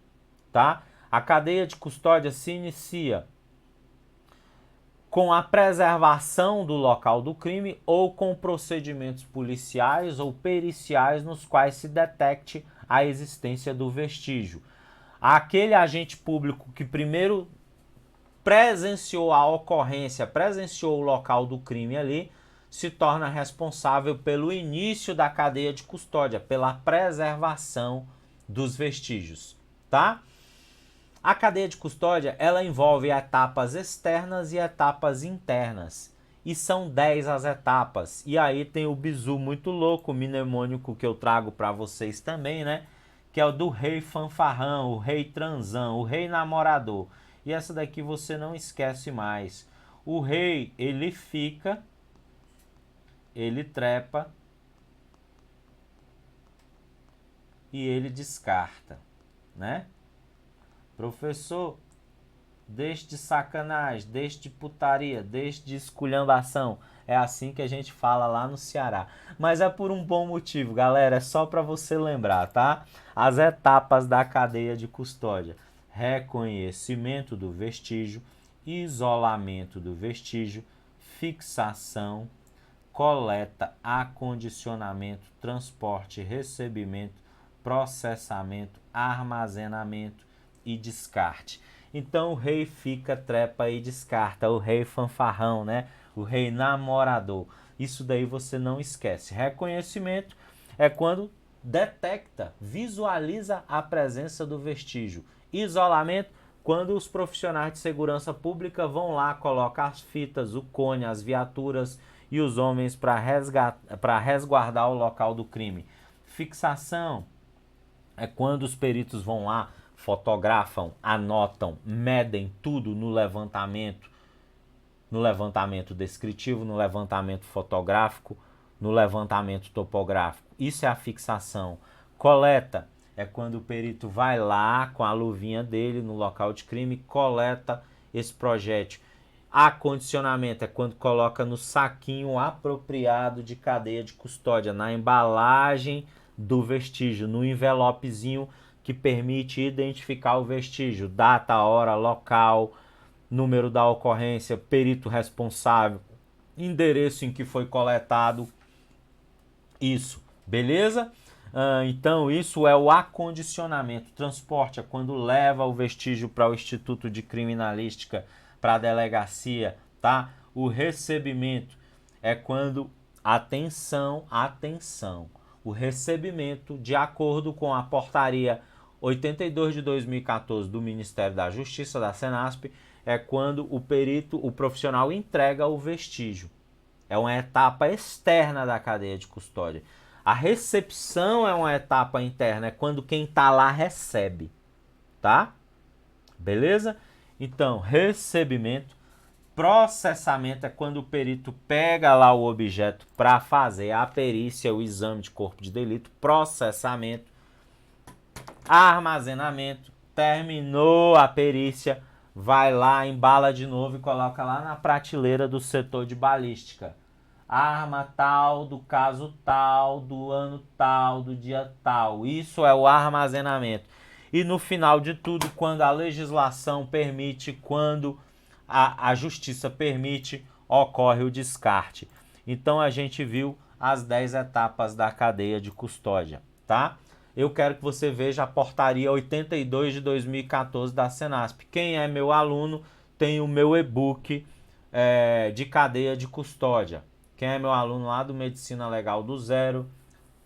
tá? A cadeia de custódia se inicia com a preservação do local do crime ou com procedimentos policiais ou periciais nos quais se detecte a existência do vestígio. Aquele agente público que primeiro presenciou a ocorrência, presenciou o local do crime ali, se torna responsável pelo início da cadeia de custódia, pela preservação dos vestígios, tá? A cadeia de custódia, ela envolve etapas externas e etapas internas. E são 10 as etapas. E aí tem o bizu muito louco, mnemônico, que eu trago para vocês também, né? Que é o do rei fanfarrão, o rei transão, o rei namorador. E essa daqui você não esquece mais. O rei, ele fica, ele trepa e ele descarta, né? Professor, deixe de sacanagem, deixe de putaria, deixe de esculhambação. É assim que a gente fala lá no Ceará. Mas é por um bom motivo, galera. É só para você lembrar, tá? As etapas da cadeia de custódia: reconhecimento do vestígio, isolamento do vestígio, fixação, coleta, acondicionamento, transporte, recebimento, processamento, armazenamento e descarte. Então o rei fica, trepa e descarta, o rei fanfarrão, né? O rei namorador. Isso daí você não esquece. Reconhecimento é quando detecta, visualiza a presença do vestígio. Isolamento, quando os profissionais de segurança pública vão lá, colocam as fitas, o cone, as viaturas e os homens para resguardar o local do crime. Fixação é quando os peritos vão lá, fotografam, anotam, medem tudo no levantamento descritivo, no levantamento fotográfico, no levantamento topográfico. Isso é a fixação. Coleta é quando o perito vai lá com a luvinha dele no local de crime, coleta esse projétil. Acondicionamento é quando coloca no saquinho apropriado de cadeia de custódia, na embalagem do vestígio, no envelopezinho que permite identificar o vestígio, data, hora, local, número da ocorrência, perito responsável, endereço em que foi coletado. Isso, beleza? Então isso é o acondicionamento. Transporte é quando leva o vestígio para o Instituto de Criminalística, para a delegacia, tá? O recebimento é quando, atenção, o recebimento, de acordo com a portaria 82 de 2014 do Ministério da Justiça, da Senasp, é quando o perito, o profissional entrega o vestígio. É uma etapa externa da cadeia de custódia. A recepção é uma etapa interna, é quando quem está lá recebe, tá? Beleza? Então, recebimento. Processamento é quando o perito pega lá o objeto para fazer a perícia, o exame de corpo de delito. Processamento. Armazenamento. Terminou a perícia, vai lá, embala de novo e coloca lá na prateleira do setor de balística. Arma tal, do caso tal, do ano tal, do dia tal. Isso é o armazenamento. E no final de tudo, quando a legislação permite, quando a justiça permite, ocorre o descarte. Então a gente viu as 10 etapas da cadeia de custódia, tá? Eu quero que você veja a portaria 82 de 2014 da Senasp. Quem é meu aluno tem o meu e-book de cadeia de custódia. Quem é meu aluno lá do Medicina Legal do Zero,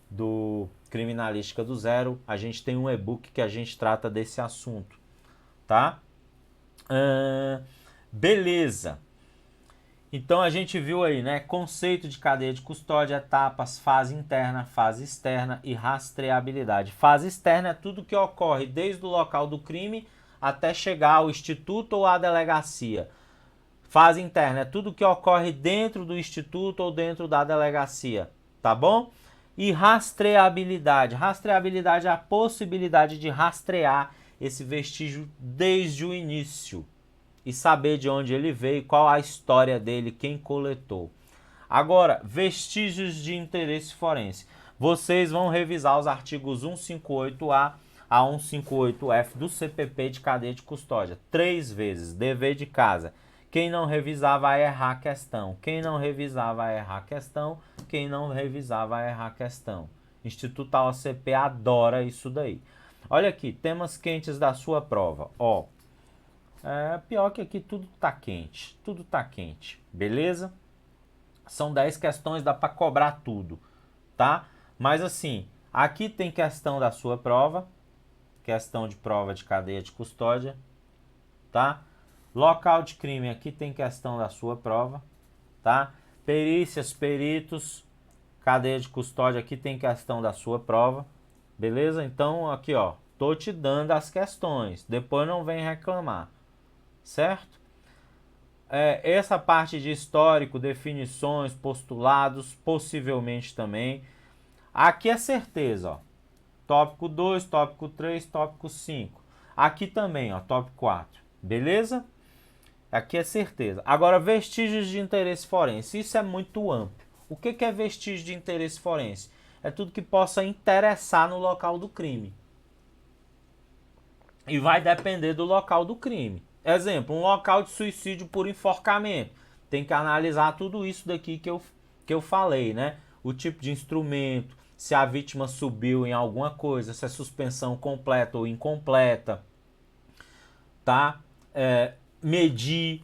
do Criminalística do Zero, a gente tem um e-book que a gente trata desse assunto, tá? Beleza. Então a gente viu aí, né? Conceito de cadeia de custódia, etapas, fase interna, fase externa e rastreabilidade. Fase externa é tudo que ocorre desde o local do crime até chegar ao instituto ou à delegacia. Fase interna é tudo que ocorre dentro do instituto ou dentro da delegacia, tá bom? E rastreabilidade. Rastreabilidade é a possibilidade de rastrear esse vestígio desde o início e saber de onde ele veio, qual a história dele, quem coletou. Agora, vestígios de interesse forense. Vocês vão revisar os artigos 158A a 158F do CPP de cadeia de custódia 3 vezes, dever de casa. Quem não revisar vai errar a questão. Quem não revisar vai errar a questão. Quem não revisar vai errar a questão. Instituto AOCP adora isso daí. Olha aqui, temas quentes da sua prova. Ó, pior que aqui tudo tá quente, beleza? São 10 questões, dá para cobrar tudo, tá? Mas assim, aqui tem questão da sua prova, questão de prova de cadeia de custódia, tá? Local de crime, aqui tem questão da sua prova, tá? Perícias, peritos, cadeia de custódia, aqui tem questão da sua prova, beleza? Então, aqui, ó, tô te dando as questões, depois não vem reclamar, certo? Essa parte de histórico, definições, postulados, possivelmente também. Aqui é certeza, ó. Tópico 2, tópico 3, tópico 5. Aqui também, ó, tópico 4. Beleza? Aqui é certeza. Agora, vestígios de interesse forense. Isso é muito amplo. O que é vestígio de interesse forense? É tudo que possa interessar no local do crime. E vai depender do local do crime. Exemplo, um local de suicídio por enforcamento. Tem que analisar tudo isso daqui que eu falei, né? O tipo de instrumento, se a vítima subiu em alguma coisa, se é suspensão completa ou incompleta, tá? Medir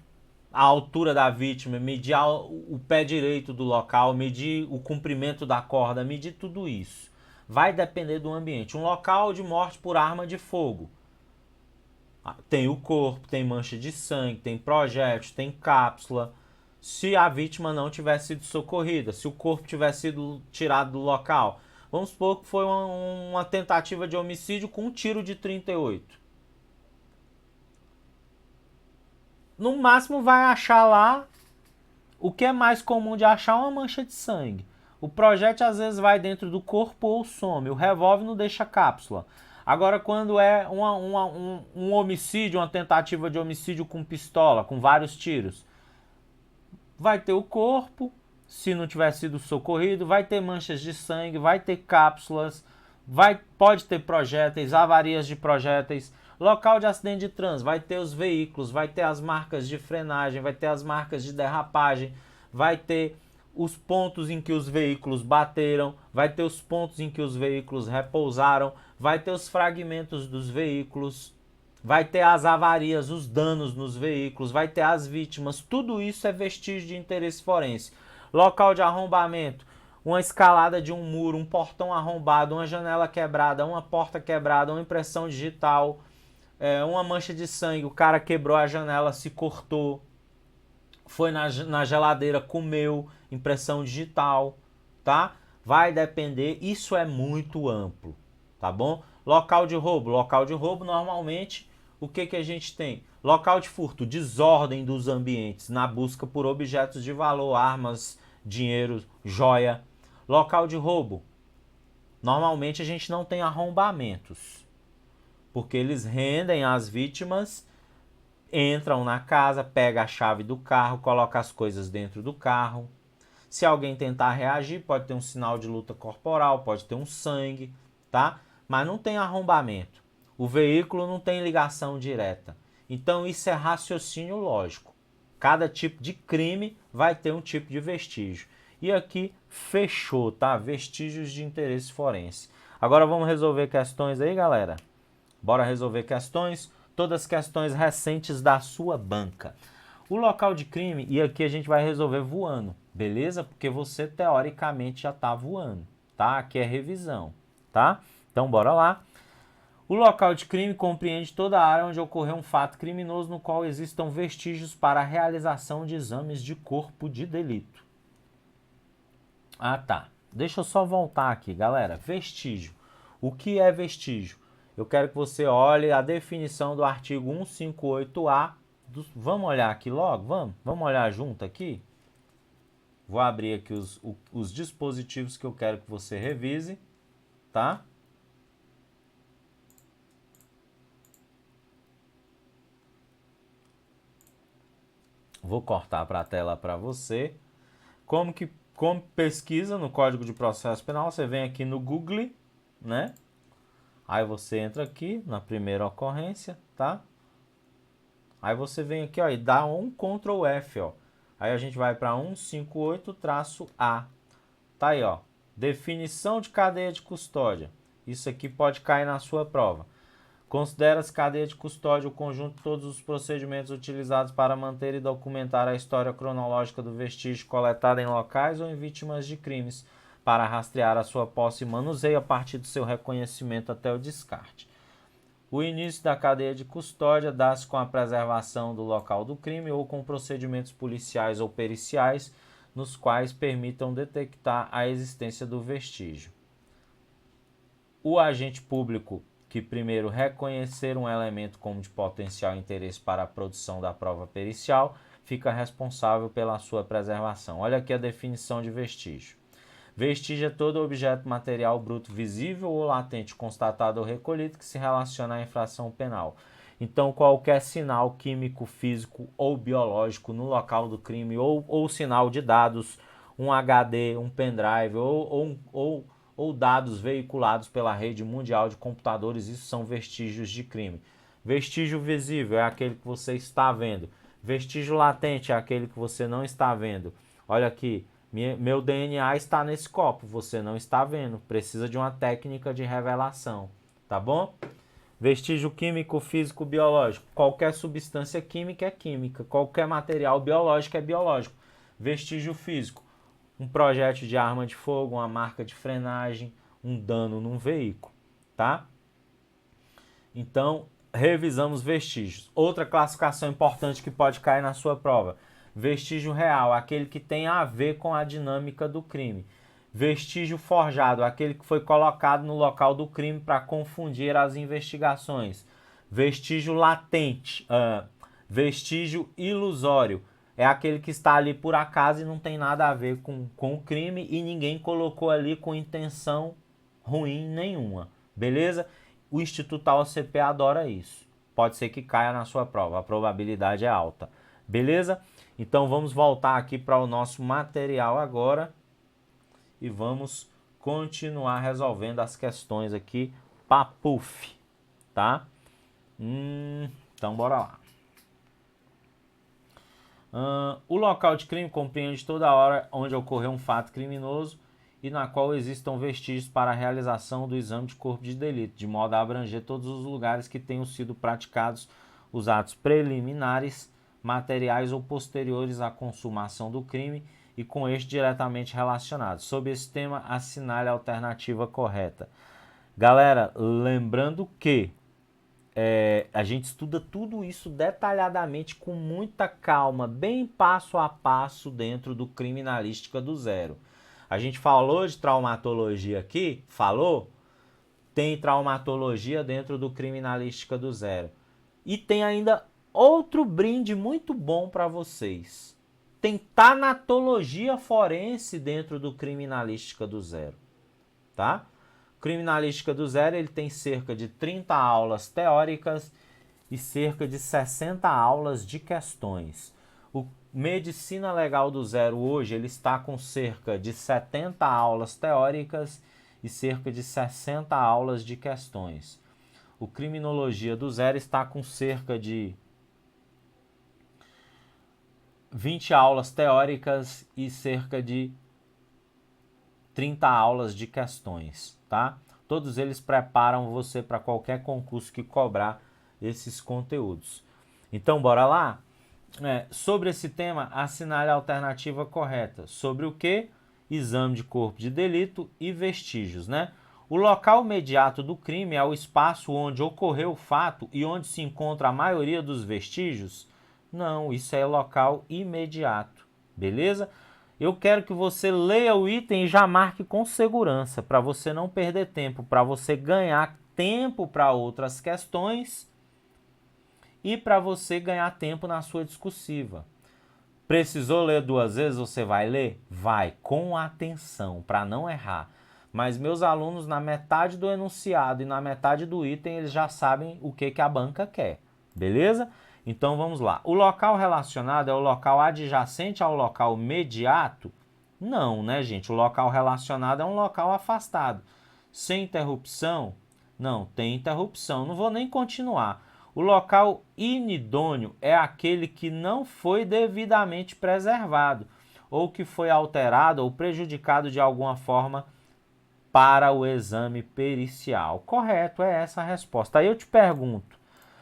a altura da vítima, medir o pé direito do local, medir o comprimento da corda, medir tudo isso. Vai depender do ambiente. Um local de morte por arma de fogo. Tem o corpo, tem mancha de sangue, tem projétil, tem cápsula. Se a vítima não tivesse sido socorrida, se o corpo tivesse sido tirado do local, vamos supor que foi uma tentativa de homicídio com um tiro de 38. No máximo vai achar lá o que é mais comum de achar uma mancha de sangue. O projétil às vezes vai dentro do corpo ou some. O revólver não deixa cápsula. Agora, quando é um homicídio, uma tentativa de homicídio com pistola, com vários tiros, vai ter o corpo, se não tiver sido socorrido, vai ter manchas de sangue, vai ter cápsulas, pode ter projéteis, avarias de projéteis. Local de acidente de trânsito, vai ter os veículos, vai ter as marcas de frenagem, vai ter as marcas de derrapagem, vai ter os pontos em que os veículos bateram, vai ter os pontos em que os veículos repousaram, vai ter os fragmentos dos veículos, vai ter as avarias, os danos nos veículos, vai ter as vítimas, tudo isso é vestígio de interesse forense. Local de arrombamento, uma escalada de um muro, um portão arrombado, uma janela quebrada, uma porta quebrada, uma impressão digital, uma mancha de sangue, o cara quebrou a janela, se cortou, foi na geladeira, comeu, impressão digital, tá? Vai depender, isso é muito amplo, tá bom? Local de roubo normalmente, o que a gente tem? Local de furto, desordem dos ambientes, na busca por objetos de valor, armas, dinheiro, joia. Local de roubo, normalmente a gente não tem arrombamentos, porque eles rendem as vítimas, entram na casa, pega a chave do carro, coloca as coisas dentro do carro. Se alguém tentar reagir, pode ter um sinal de luta corporal, pode ter um sangue, tá? Mas não tem arrombamento. O veículo não tem ligação direta. Então isso é raciocínio lógico. Cada tipo de crime vai ter um tipo de vestígio. E aqui fechou, tá? Vestígios de interesse forense. Agora vamos resolver questões aí, galera? Bora resolver questões, todas as questões recentes da sua banca. O local de crime, e aqui a gente vai resolver voando, beleza? Porque você teoricamente já está voando, tá? Aqui é revisão, tá? Então bora lá. O local de crime compreende toda a área onde ocorreu um fato criminoso no qual existam vestígios para a realização de exames de corpo de delito. Ah, tá. Deixa eu só voltar aqui, galera. Vestígio. O que é vestígio? Eu quero que você olhe a definição do artigo 158A. Vamos olhar aqui logo? Vamos olhar junto aqui? Vou abrir aqui os dispositivos que eu quero que você revise, tá? Vou cortar para a tela para você. Como pesquisa no Código de Processo Penal, você vem aqui no Google, né? Aí você entra aqui na primeira ocorrência, tá? Aí você vem aqui, ó, e dá um Ctrl F, ó. Aí a gente vai para 158-A. Tá aí, ó. Definição de cadeia de custódia. Isso aqui pode cair na sua prova. Considera-se cadeia de custódia o conjunto de todos os procedimentos utilizados para manter e documentar a história cronológica do vestígio coletado em locais ou em vítimas de crimes, para rastrear a sua posse e manuseio a partir do seu reconhecimento até o descarte. O início da cadeia de custódia dá-se com a preservação do local do crime ou com procedimentos policiais ou periciais nos quais permitam detectar a existência do vestígio. O agente público que primeiro reconhecer um elemento como de potencial interesse para a produção da prova pericial fica responsável pela sua preservação. Olha aqui a definição de vestígio. Vestígio é todo objeto material bruto visível ou latente constatado ou recolhido que se relaciona à infração penal. Então, qualquer sinal químico, físico ou biológico no local do crime ou sinal de dados, um HD, um pendrive ou dados veiculados pela rede mundial de computadores, isso são vestígios de crime. Vestígio visível é aquele que você está vendo. Vestígio latente é aquele que você não está vendo. Olha aqui, meu DNA está nesse copo, você não está vendo. Precisa de uma técnica de revelação, tá bom? Vestígio químico, físico, biológico. Qualquer substância química é química. Qualquer material biológico é biológico. Vestígio físico. Um projétil de arma de fogo, uma marca de frenagem, um dano num veículo, tá? Então, revisamos vestígios. Outra classificação importante que pode cair na sua prova. Vestígio real, aquele que tem a ver com a dinâmica do crime. Vestígio forjado, aquele que foi colocado no local do crime para confundir as investigações. Vestígio latente, vestígio ilusório, é aquele que está ali por acaso e não tem nada a ver com o crime e ninguém colocou ali com intenção ruim nenhuma, beleza? O Instituto AOCP adora isso. Pode ser que caia na sua prova, a probabilidade é alta, beleza? Então vamos voltar aqui para o nosso material agora e vamos continuar resolvendo as questões aqui, papuf, tá? Então bora lá. O local de crime compreende toda a hora onde ocorreu um fato criminoso e na qual existam vestígios para a realização do exame de corpo de delito, de modo a abranger todos os lugares que tenham sido praticados os atos preliminares, materiais ou posteriores à consumação do crime e com este diretamente relacionados. Sob esse tema, assinale a alternativa correta. Galera, lembrando que a gente estuda tudo isso detalhadamente, com muita calma, bem passo a passo dentro do Criminalística do Zero. A gente falou de traumatologia aqui, tem traumatologia dentro do Criminalística do Zero. E tem ainda outro brinde muito bom para vocês. Tem tanatologia forense dentro do Criminalística do Zero, tá? Criminalística do Zero, ele tem cerca de 30 aulas teóricas e cerca de 60 aulas de questões. O Medicina Legal do Zero hoje, ele está com cerca de 70 aulas teóricas e cerca de 60 aulas de questões. O Criminologia do Zero está com cerca de 20 aulas teóricas e cerca de 30 aulas de questões, tá? Todos eles preparam você para qualquer concurso que cobrar esses conteúdos. Então, bora lá? Sobre esse tema, assinale a alternativa correta. Sobre o que? Exame de corpo de delito e vestígios, né? O local imediato do crime é o espaço onde ocorreu o fato e onde se encontra a maioria dos vestígios? Não, isso é local imediato, beleza? Eu quero que você leia o item e já marque com segurança, para você não perder tempo, para você ganhar tempo para outras questões e para você ganhar tempo na sua discursiva. Precisou ler 2 vezes? Você vai ler? Vai, com atenção, para não errar. Mas meus alunos, na metade do enunciado e na metade do item, eles já sabem o que a banca quer, beleza? Então vamos lá. O local relacionado é o local adjacente ao local imediato? Não, né, gente? O local relacionado é um local afastado. Sem interrupção? Não, tem interrupção. Não vou nem continuar. O local inidôneo é aquele que não foi devidamente preservado ou que foi alterado ou prejudicado de alguma forma para o exame pericial. Correto, é essa a resposta. Aí eu te pergunto,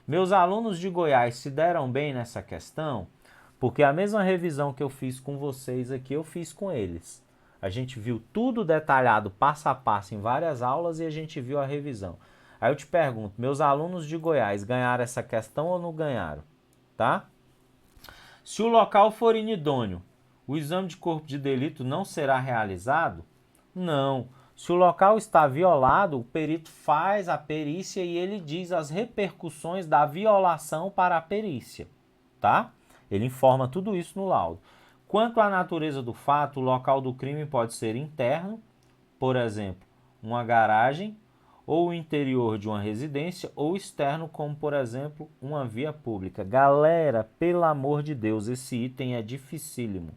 meus alunos de Goiás se deram bem nessa questão? Porque a mesma revisão que eu fiz com vocês aqui, eu fiz com eles. A gente viu tudo detalhado, passo a passo, em várias aulas e a gente viu a revisão. Aí eu te pergunto, meus alunos de Goiás ganharam essa questão ou não ganharam? Tá? Se o local for inidôneo, o exame de corpo de delito não será realizado? Não. Se o local está violado, o perito faz a perícia e ele diz as repercussões da violação para a perícia, tá? Ele informa tudo isso no laudo. Quanto à natureza do fato, o local do crime pode ser interno, por exemplo, uma garagem, ou o interior de uma residência, ou externo, como, por exemplo, uma via pública. Galera, pelo amor de Deus, esse item é dificílimo.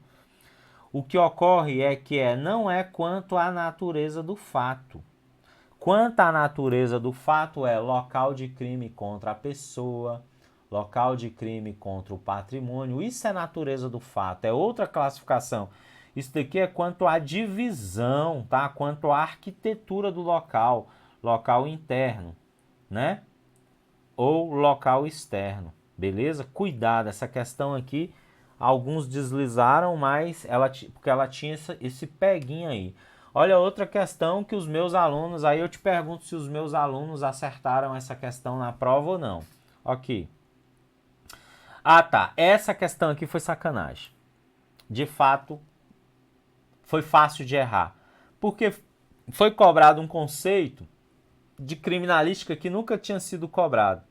O que ocorre é que não é quanto à natureza do fato. Quanto à natureza do fato é local de crime contra a pessoa, local de crime contra o patrimônio. Isso é natureza do fato, é outra classificação. Isso daqui é quanto à divisão, tá? Quanto à arquitetura do local, local interno, né? Ou local externo, beleza? Cuidado, essa questão aqui, alguns deslizaram, mas porque ela tinha esse peguinho aí. Olha outra questão que os meus alunos, aí eu te pergunto se os meus alunos acertaram essa questão na prova ou não. Ok. Ah, tá. Essa questão aqui foi sacanagem. De fato, foi fácil de errar. Porque foi cobrado um conceito de criminalística que nunca tinha sido cobrado.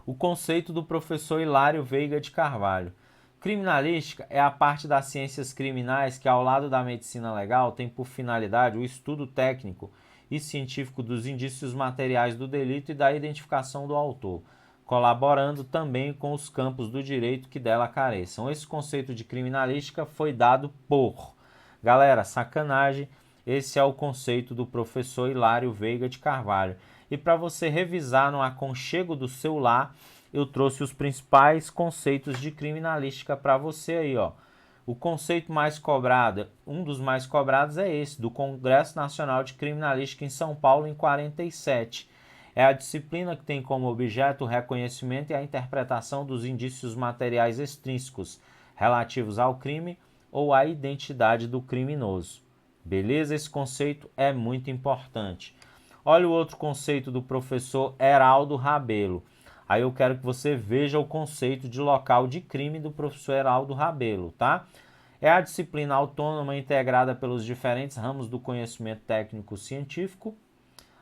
O conceito do professor Hilário Veiga de Carvalho. Criminalística é a parte das ciências criminais que, ao lado da medicina legal, tem por finalidade o estudo técnico e científico dos indícios materiais do delito e da identificação do autor, colaborando também com os campos do direito que dela careçam. Esse conceito de criminalística foi dado por... Galera, sacanagem, esse é o conceito do professor Hilário Veiga de Carvalho. E para você revisar no aconchego do seu lar, eu trouxe os principais conceitos de criminalística para você aí, ó. O conceito mais cobrado, um dos mais cobrados é esse, do Congresso Nacional de Criminalística em São Paulo em 47. É a disciplina que tem como objeto o reconhecimento e a interpretação dos indícios materiais extrínsecos relativos ao crime ou à identidade do criminoso. Beleza? Esse conceito é muito importante. Olha o outro conceito do professor Heraldo Rabelo. Aí eu quero que você veja o conceito de local de crime do professor Heraldo Rabelo, tá? É a disciplina autônoma integrada pelos diferentes ramos do conhecimento técnico-científico,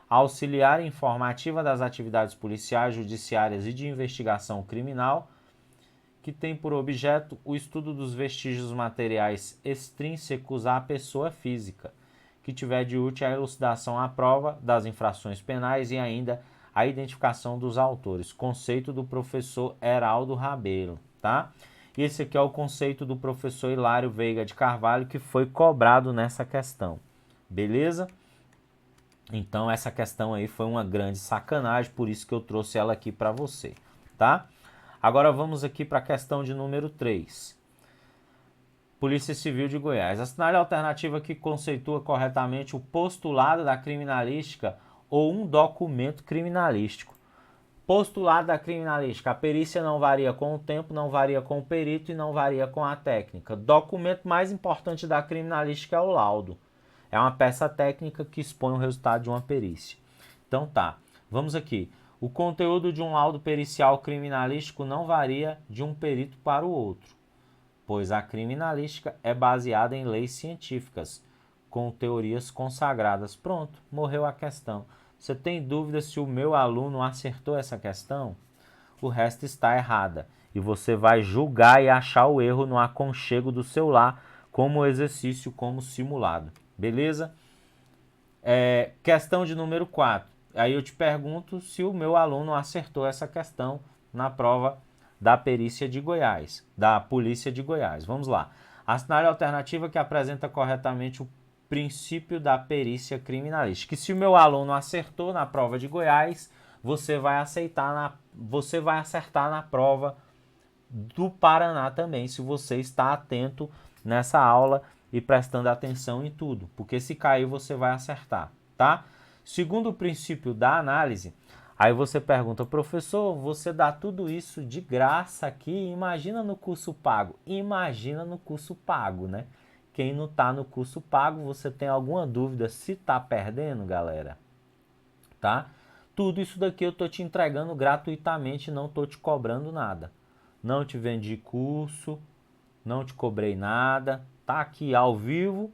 auxiliar e informativa das atividades policiais, judiciárias e de investigação criminal, que tem por objeto o estudo dos vestígios materiais extrínsecos à pessoa física, que tiver de útil a elucidação à prova das infrações penais e ainda a identificação dos autores. Conceito do professor Heraldo Rabelo, tá? E esse aqui é o conceito do professor Hilário Veiga de Carvalho, que foi cobrado nessa questão. Beleza? Então essa questão aí foi uma grande sacanagem, por isso que eu trouxe ela aqui para você, tá? Agora vamos aqui para a questão de número 3. Polícia Civil de Goiás. Assinale a alternativa que conceitua corretamente o postulado da criminalística ou um documento criminalístico. Postulado da criminalística. A perícia não varia com o tempo, não varia com o perito e não varia com a técnica. Documento mais importante da criminalística é o laudo. É uma peça técnica que expõe o resultado de uma perícia. Então tá, vamos aqui. O conteúdo de um laudo pericial criminalístico não varia de um perito para o outro, pois a criminalística é baseada em leis científicas, com teorias consagradas. Pronto, morreu a questão. Você tem dúvida se o meu aluno acertou essa questão? O resto está errada. E você vai julgar e achar o erro no aconchego do seu lar, como exercício, como simulado. Beleza? Questão de número 4. Aí eu te pergunto se o meu aluno acertou essa questão na prova da perícia de Goiás, da Polícia de Goiás. Vamos lá. Assinale a alternativa que apresenta corretamente o princípio da perícia criminalística. E se o meu aluno acertou na prova de Goiás, você vai acertar na prova do Paraná também, se você está atento nessa aula e prestando atenção em tudo, porque se cair você vai acertar, tá? Segundo o princípio da análise, aí você pergunta, professor, você dá tudo isso de graça aqui, imagina no curso pago. Imagina no curso pago, né? Quem não está no curso pago, você tem alguma dúvida se está perdendo, galera? Tá? Tudo isso daqui eu estou te entregando gratuitamente, não estou te cobrando nada. Não te vendi curso, não te cobrei nada, tá aqui ao vivo,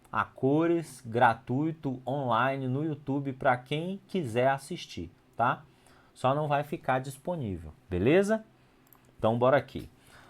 a cores, gratuito, online, no YouTube, para quem quiser assistir, tá? Só não vai ficar disponível, beleza? Então, bora aqui.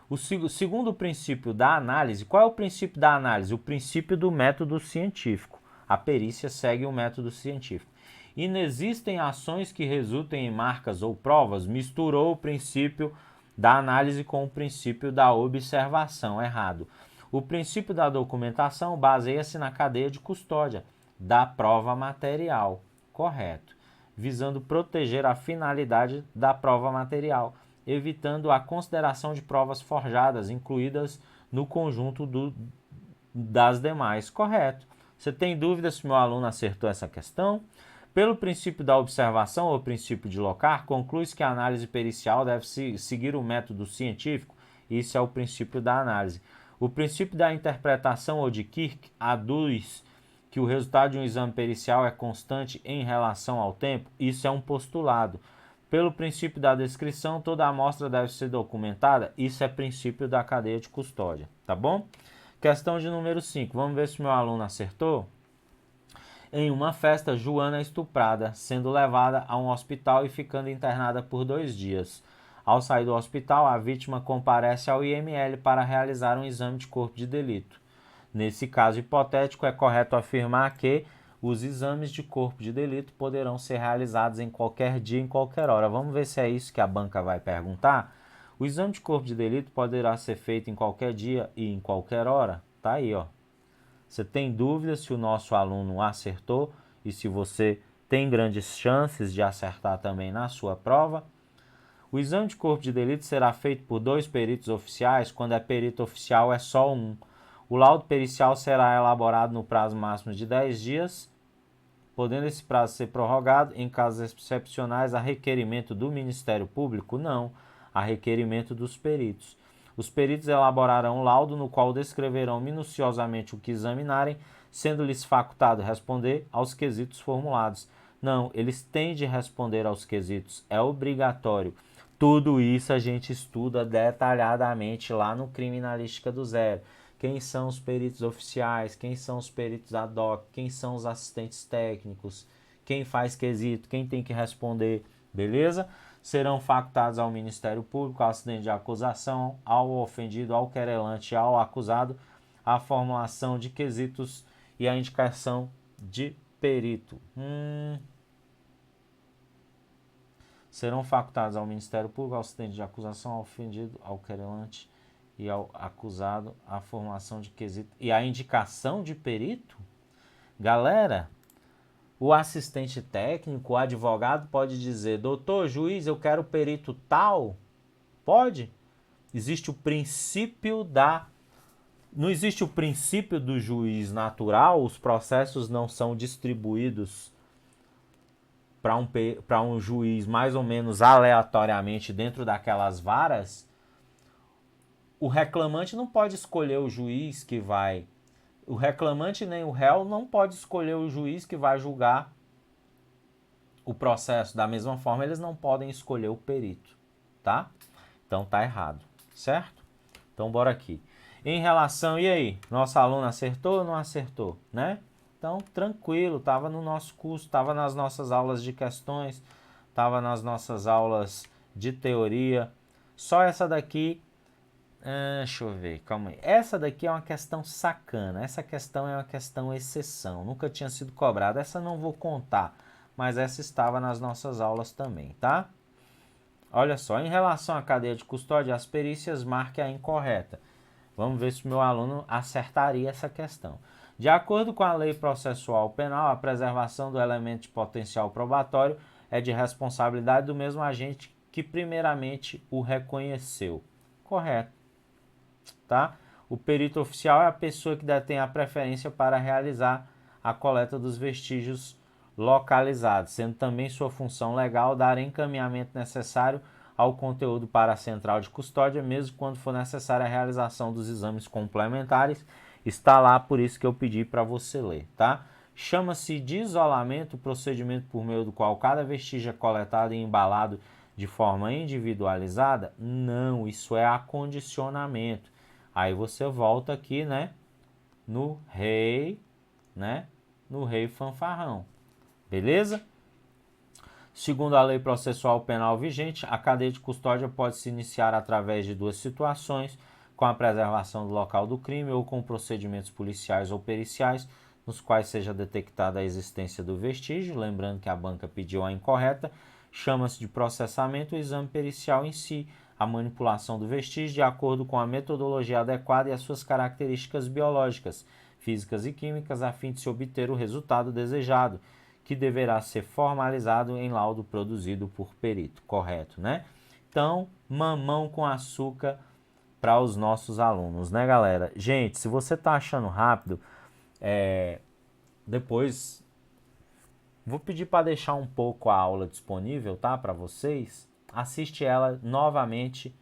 O segundo princípio da análise, qual é o princípio da análise? O princípio do método científico. A perícia segue o método científico. Inexistem ações que resultem em marcas ou provas, misturou o princípio da análise com o princípio da observação, errado. O princípio da documentação baseia-se na cadeia de custódia da prova material, correto, visando proteger a finalidade da prova material, evitando a consideração de provas forjadas incluídas no conjunto das demais, correto. Você tem dúvida se meu aluno acertou essa questão? Pelo princípio da observação ou princípio de Locard, conclui-se que a análise pericial deve seguir o método científico. Isso é o princípio da análise. O princípio da interpretação ou de Kirk aduz que o resultado de um exame pericial é constante em relação ao tempo. Isso é um postulado. Pelo princípio da descrição, toda amostra deve ser documentada. Isso é princípio da cadeia de custódia, tá bom? Questão de número 5. Vamos ver se meu aluno acertou? Em uma festa, Joana é estuprada, sendo levada a um hospital e ficando internada por 2 dias. Ao sair do hospital, a vítima comparece ao IML para realizar um exame de corpo de delito. Nesse caso hipotético, é correto afirmar que os exames de corpo de delito poderão ser realizados em qualquer dia, em qualquer hora. Vamos ver se é isso que a banca vai perguntar? O exame de corpo de delito poderá ser feito em qualquer dia e em qualquer hora? Tá aí, ó. Você tem dúvida se o nosso aluno acertou e se você tem grandes chances de acertar também na sua prova? O exame de corpo de delito será feito por 2 peritos oficiais, quando é perito oficial é só um. O laudo pericial será elaborado no prazo máximo de 10 dias, podendo esse prazo ser prorrogado em casos excepcionais a requerimento do Ministério Público? Não, a requerimento dos peritos. Os peritos elaborarão um laudo no qual descreverão minuciosamente o que examinarem, sendo-lhes facultado responder aos quesitos formulados. Não, eles têm de responder aos quesitos, é obrigatório. Tudo isso a gente estuda detalhadamente lá no Criminalística do Zero. Quem são os peritos oficiais, quem são os peritos ad hoc, quem são os assistentes técnicos, quem faz quesito, quem tem que responder, beleza? Serão facultados ao Ministério Público, ao acidente de acusação, ao ofendido, ao querelante, ao acusado, a formulação de quesitos e a indicação de perito. Serão facultados ao Ministério Público, ao acidente de acusação, ao ofendido, ao querelante e ao acusado a formulação de quesito e a indicação de perito? Galera, o assistente técnico, o advogado pode dizer, doutor, juiz, eu quero perito tal? Pode? Existe o princípio da... Não existe o princípio do juiz natural, os processos não são distribuídos para um juiz mais ou menos aleatoriamente dentro daquelas varas. O reclamante não pode escolher o juiz que vai... O reclamante nem o réu não pode escolher o juiz que vai julgar o processo. Da mesma forma, eles não podem escolher o perito, tá? Então tá errado, certo? Então bora aqui. Em relação, e aí? Nosso aluno acertou ou não acertou, né? Então, tranquilo, estava no nosso curso, estava nas nossas aulas de questões, estava nas nossas aulas de teoria. Só essa daqui... deixa eu ver, calma aí. Essa daqui é uma questão sacana. Essa questão é uma questão exceção. Nunca tinha sido cobrada. Essa não vou contar, mas essa estava nas nossas aulas também, tá? Olha só, em relação à cadeia de custódia, as perícias marquem a incorreta. Vamos ver se o meu aluno acertaria essa questão. De acordo com a lei processual penal, a preservação do elemento de potencial probatório é de responsabilidade do mesmo agente que primeiramente o reconheceu. Correto. Tá? O perito oficial é a pessoa que detém a preferência para realizar a coleta dos vestígios localizados, sendo também sua função legal dar encaminhamento necessário ao conteúdo para a central de custódia, mesmo quando for necessária a realização dos exames complementares. Está lá, por isso que eu pedi para você ler, tá? Chama-se de isolamento o procedimento por meio do qual cada vestígio é coletado e embalado de forma individualizada? Não, isso é acondicionamento. Aí você volta aqui, né, no rei, né, no rei fanfarrão. Beleza? Segundo a lei processual penal vigente, a cadeia de custódia pode se iniciar através de duas situações: com a preservação do local do crime ou com procedimentos policiais ou periciais, nos quais seja detectada a existência do vestígio. Lembrando que a banca pediu a incorreta. Chama-se de processamento o exame pericial em si, a manipulação do vestígio de acordo com a metodologia adequada e as suas características biológicas, físicas e químicas, a fim de se obter o resultado desejado, que deverá ser formalizado em laudo produzido por perito. Correto, né? Então, mamão com açúcar para os nossos alunos, né, galera? Gente, se você tá achando rápido, depois vou pedir para deixar um pouco a aula disponível, tá, para vocês. Assiste ela novamente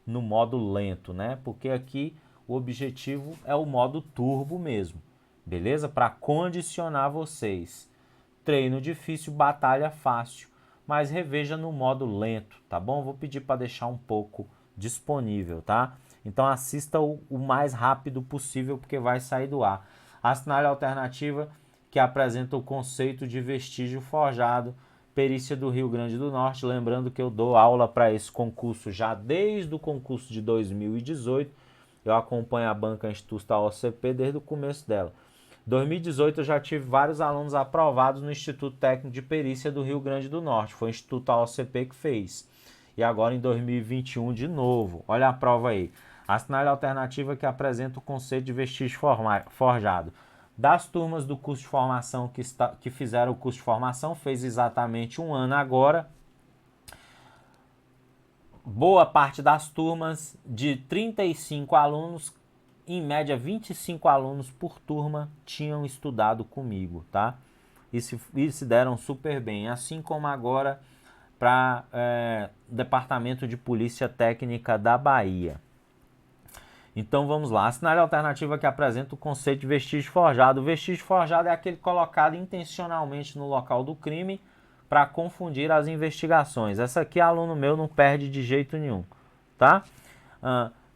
no modo lento, né? Porque aqui o objetivo é o modo turbo mesmo, beleza? Para condicionar vocês. Treino difícil, batalha fácil, mas reveja no modo lento, tá bom? Vou pedir para deixar um pouco disponível, tá? Então assista o mais rápido possível, porque vai sair do ar. Assinale a alternativa que apresenta o conceito de vestígio forjado, perícia do Rio Grande do Norte. Lembrando que eu dou aula para esse concurso já desde o concurso de 2018. Eu acompanho a banca Instituto da OCP desde o começo dela. 2018 eu já tive vários alunos aprovados no Instituto Técnico de Perícia do Rio Grande do Norte. Foi o Instituto AOCP que fez. E agora em 2021 de novo. Olha a prova aí. Assinale a alternativa que apresenta o conceito de vestígio forjado. Das turmas do curso de formação que fizeram o curso de formação, fez exatamente um ano agora. Boa parte das turmas, de 35 alunos, em média 25 alunos por turma tinham estudado comigo, tá? E se deram super bem, assim como agora para Departamento de Polícia Técnica da Bahia. Então vamos lá, assinale a alternativa que apresenta o conceito de vestígio forjado. O vestígio forjado é aquele colocado intencionalmente no local do crime para confundir as investigações. Essa aqui, aluno meu, não perde de jeito nenhum, tá?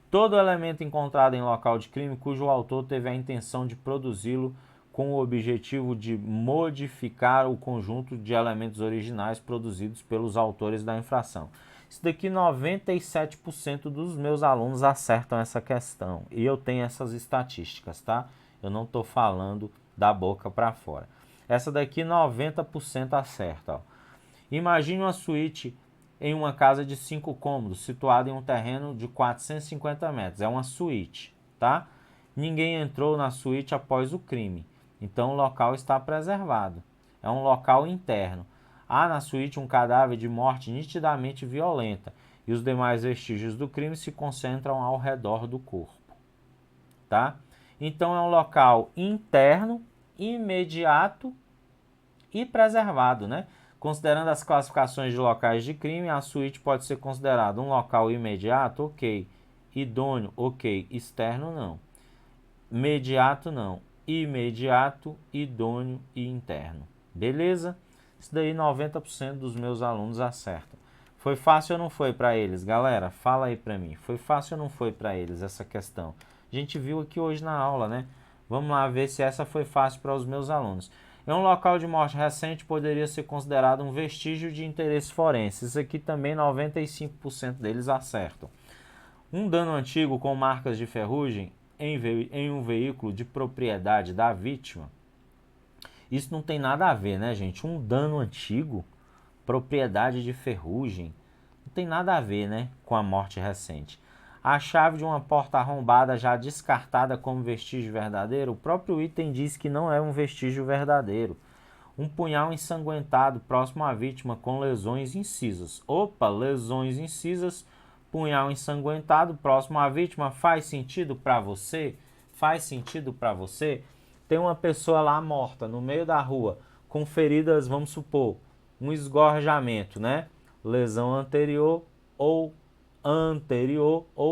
Todo elemento encontrado em local de crime cujo autor teve a intenção de produzi-lo com o objetivo de modificar o conjunto de elementos originais produzidos pelos autores da infração. Isso daqui 97% dos meus alunos acertam essa questão. E eu tenho essas estatísticas, tá? Eu não estou falando da boca para fora. Essa daqui 90% acerta, ó. Imagine uma suíte em uma casa de 5 cômodos, situada em um terreno de 450 metros. É uma suíte, tá? Ninguém entrou na suíte após o crime, então o local está preservado. É um local interno. Há na suíte um cadáver de morte nitidamente violenta e os demais vestígios do crime se concentram ao redor do corpo, tá? Então é um local interno, imediato e preservado, né? Considerando as classificações de locais de crime, a suíte pode ser considerada um local imediato, ok. Idôneo, ok. Externo, não. Imediato, não. Imediato, idôneo e interno. Beleza? Isso daí 90% dos meus alunos acertam. Foi fácil ou não foi para eles, galera? Fala aí para mim. Foi fácil ou não foi para eles essa questão? A gente viu aqui hoje na aula, né? Vamos lá ver se essa foi fácil para os meus alunos. Em um local de morte recente poderia ser considerado um vestígio de interesse forense. Isso aqui também 95% deles acertam. Um dano antigo com marcas de ferrugem em um veículo de propriedade da vítima. Isso não tem nada a ver, né, gente? Um dano antigo, propriedade de ferrugem, não tem nada a ver, né, com a morte recente. A chave de uma porta arrombada já descartada como vestígio verdadeiro, o próprio item diz que não é um vestígio verdadeiro. Um punhal ensanguentado próximo à vítima com lesões incisas. Opa, lesões incisas punhal ensanguentado próximo à vítima. Faz sentido para você? Faz sentido para você? Tem uma pessoa lá morta no meio da rua com feridas, vamos supor, um esgorjamento, né? Lesão anterior ou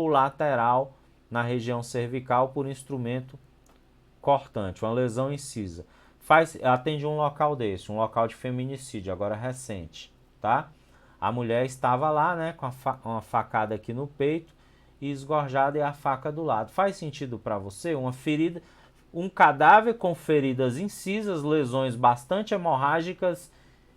lateral na região cervical por instrumento cortante, uma lesão incisa. Atende um local desse, um local de feminicídio, agora recente, tá? A mulher estava lá, né, com uma facada aqui no peito e esgorjada e a faca do lado. Faz sentido para você? Uma ferida, um cadáver com feridas incisas, lesões bastante hemorrágicas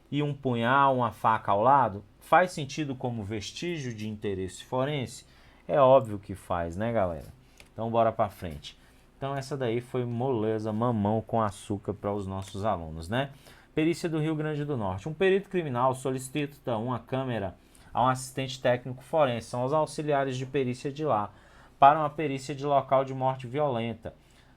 e um punhal, uma faca ao lado? Faz sentido como vestígio de interesse forense? É óbvio que faz, né, galera? Então bora para frente. Então essa daí foi moleza, mamão com açúcar para os nossos alunos, né? Perícia do Rio Grande do Norte. Um perito criminal solicita uma câmera a um assistente técnico forense, são os auxiliares de perícia de lá, para uma perícia de local de morte violenta,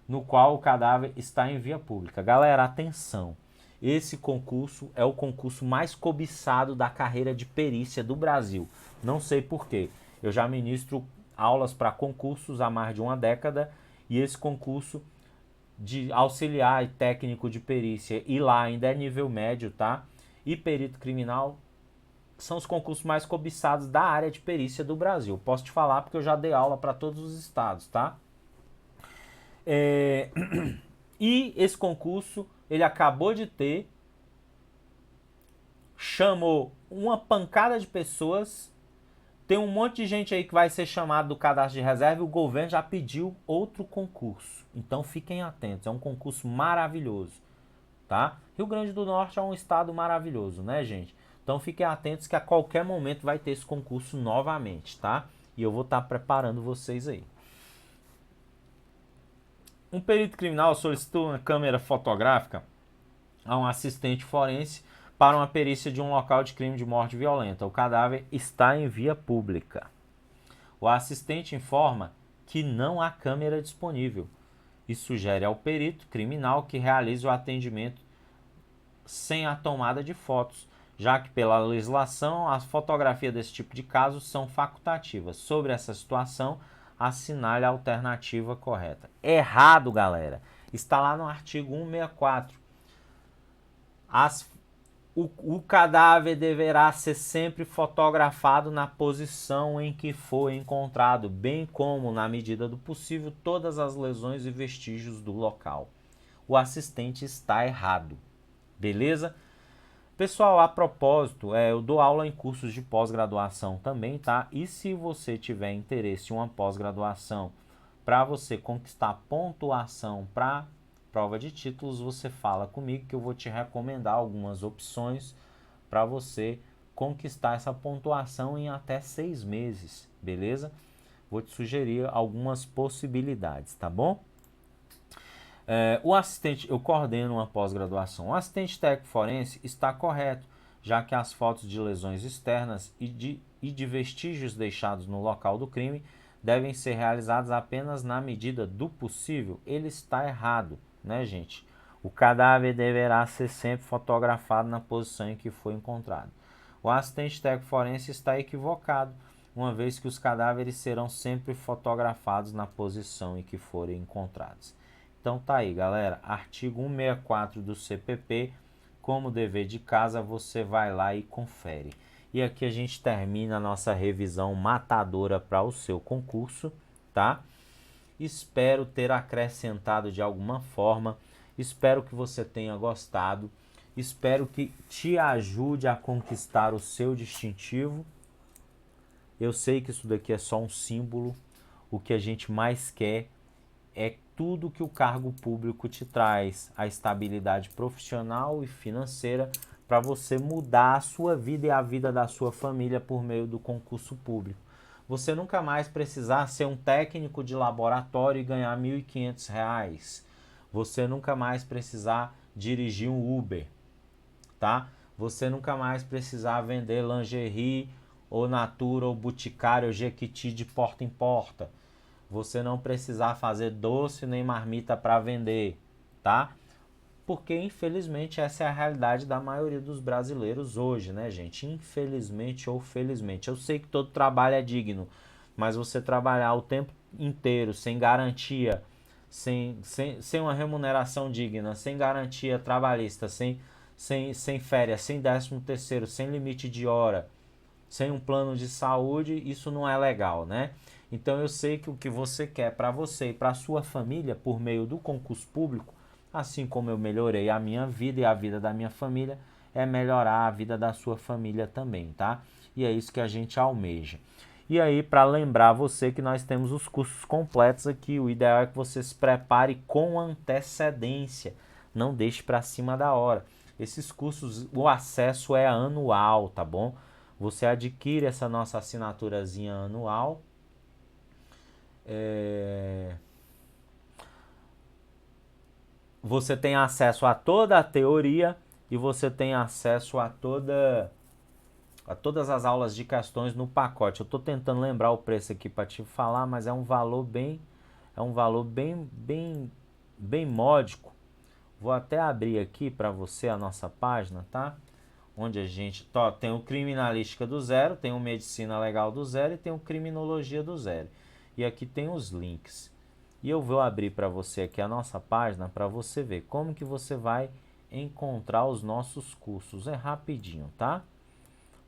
no qual o cadáver está em via pública. Galera, atenção! Esse concurso é o concurso mais cobiçado da carreira de perícia do Brasil. Não sei porquê. Eu já ministro aulas para concursos há mais de uma década e esse concurso de auxiliar e técnico de perícia e lá ainda é nível médio, tá? E perito criminal são os concursos mais cobiçados da área de perícia do Brasil. Posso te falar porque eu já dei aula para todos os estados, tá? E esse concurso, ele acabou de ter, chamou uma pancada de pessoas, tem um monte de gente aí que vai ser chamado do cadastro de reserva e o governo já pediu outro concurso. Então fiquem atentos, é um concurso maravilhoso, tá? Rio Grande do Norte é um estado maravilhoso, né, gente? Então fiquem atentos que a qualquer momento vai ter esse concurso novamente, tá? E eu vou estar preparando vocês aí. Um perito criminal solicitou uma câmera fotográfica a um assistente forense para uma perícia de um local de crime de morte violenta. O cadáver está em via pública. O assistente informa que não há câmera disponível e sugere ao perito criminal que realize o atendimento sem a tomada de fotos, já que pela legislação as fotografias desse tipo de casos são facultativas. Sobre essa situação, assinale a alternativa correta. Errado, galera. Está lá no artigo 164. O cadáver deverá ser sempre fotografado na posição em que foi encontrado, bem como, na medida do possível, todas as lesões e vestígios do local. O assistente está errado. Beleza? Pessoal, a propósito, eu dou aula em cursos de pós-graduação também, tá? E se você tiver interesse em uma pós-graduação para você conquistar pontuação para prova de títulos, você fala comigo que eu vou te recomendar algumas opções para você conquistar essa pontuação em até 6 meses, beleza? Vou te sugerir algumas possibilidades, tá bom? O assistente, eu coordeno uma pós-graduação. O assistente técnico forense está correto, já que as fotos de lesões externas e de vestígios deixados no local do crime devem ser realizadas apenas na medida do possível. Ele está errado, né, gente? O cadáver deverá ser sempre fotografado na posição em que foi encontrado. O assistente técnico forense está equivocado, uma vez que os cadáveres serão sempre fotografados na posição em que forem encontrados. Então tá aí, galera, artigo 164 do CPP, como dever de casa, você vai lá e confere. E aqui a gente termina a nossa revisão matadora para o seu concurso, tá? Espero ter acrescentado de alguma forma, espero que você tenha gostado, espero que te ajude a conquistar o seu distintivo. Eu sei que isso daqui é só um símbolo, o que a gente mais quer é tudo que o cargo público te traz, a estabilidade profissional e financeira para você mudar a sua vida e a vida da sua família por meio do concurso público. Você nunca mais precisar ser um técnico de laboratório e ganhar R$ 1.500. Você nunca mais precisar dirigir um Uber, tá? Você nunca mais precisar vender lingerie ou Natura ou Boticário ou Jequiti de porta em porta. Você não precisar fazer doce nem marmita para vender, tá? porque infelizmente essa é a realidade da maioria dos brasileiros hoje, né, gente? Infelizmente ou felizmente. Eu sei que todo trabalho é digno, mas você trabalhar o tempo inteiro sem garantia, sem uma remuneração digna, sem garantia trabalhista, sem férias, sem 13º, sem limite de hora, sem um plano de saúde, isso não é legal, né? Então eu sei que o que você quer para você e para sua família por meio do concurso público, assim como eu melhorei a minha vida e a vida da minha família, é melhorar a vida da sua família também, tá? E é isso que a gente almeja. E aí, para lembrar você que nós temos os cursos completos aqui, o ideal é que você se prepare com antecedência, não deixe para cima da hora. Esses cursos, o acesso é anual, tá bom? Você adquire essa nossa assinaturazinha anual. Você tem acesso a toda a teoria e você tem acesso a todas as aulas de questões no pacote. Eu estou tentando lembrar o preço aqui para te falar, mas é um valor bem módico. Vou até abrir aqui para você a nossa página, tá? Onde a gente tem o Criminalística do Zero, tem o Medicina Legal do Zero e tem o Criminologia do Zero. E aqui tem os links. E eu vou abrir para você aqui a nossa página para você ver como que você vai encontrar os nossos cursos. É rapidinho, tá?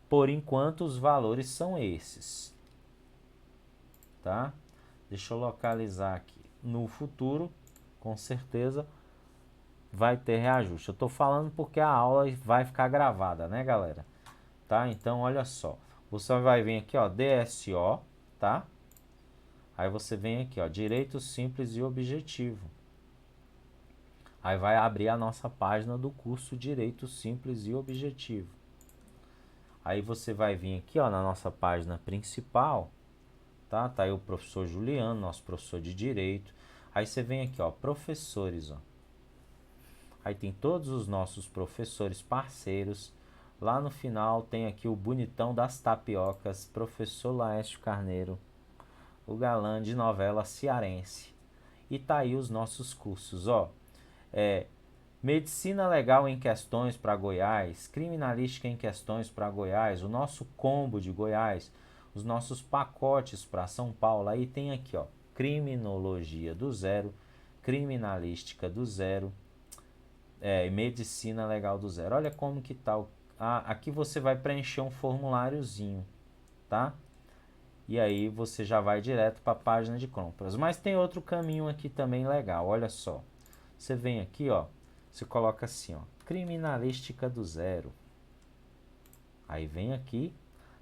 Por enquanto os valores são esses, tá? Deixa eu localizar aqui. No futuro, com certeza, vai ter reajuste. Eu estou falando porque a aula vai ficar gravada, né, galera? Tá? Então, olha só. Você vai vir aqui, ó, DSO, tá? Aí você vem aqui, ó, Direito Simples e Objetivo. Aí vai abrir a nossa página do curso Direito Simples e Objetivo. Aí você vai vir aqui, ó, na nossa página principal, tá? Tá aí o professor Juliano, nosso professor de Direito. Aí você vem aqui, ó, professores, ó. Aí tem todos os nossos professores parceiros. Lá no final tem aqui o bonitão das tapiocas, professor Laércio Carneiro, o galã de novela cearense. E tá aí os nossos cursos, ó. Medicina Legal em Questões para Goiás, Criminalística em Questões para Goiás, o nosso combo de Goiás, os nossos pacotes para São Paulo. Aí tem aqui, ó, Criminologia do Zero, Criminalística do Zero, Medicina Legal do Zero. Olha como que tá. Aqui você vai preencher um formuláriozinho, tá? E aí você já vai direto para a página de compras. Mas tem outro caminho aqui também legal, olha só. Você vem aqui, ó, você coloca assim, ó, Criminalística do Zero. Aí vem aqui,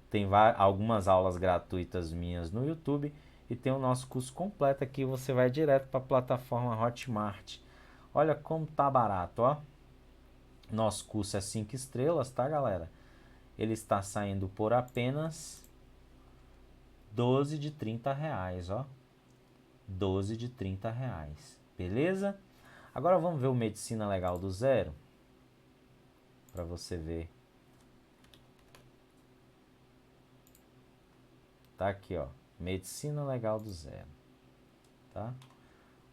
tem algumas aulas gratuitas minhas no YouTube e tem o nosso curso completo aqui, você vai direto para a plataforma Hotmart. Olha como tá barato, ó. Nosso curso é 5 estrelas, tá, galera? Ele está saindo por apenas 12 de R$ 30, ó. 12 de R$ 30, beleza? Agora vamos ver o Medicina Legal do Zero, para você ver. Tá aqui, ó, Medicina Legal do Zero, tá?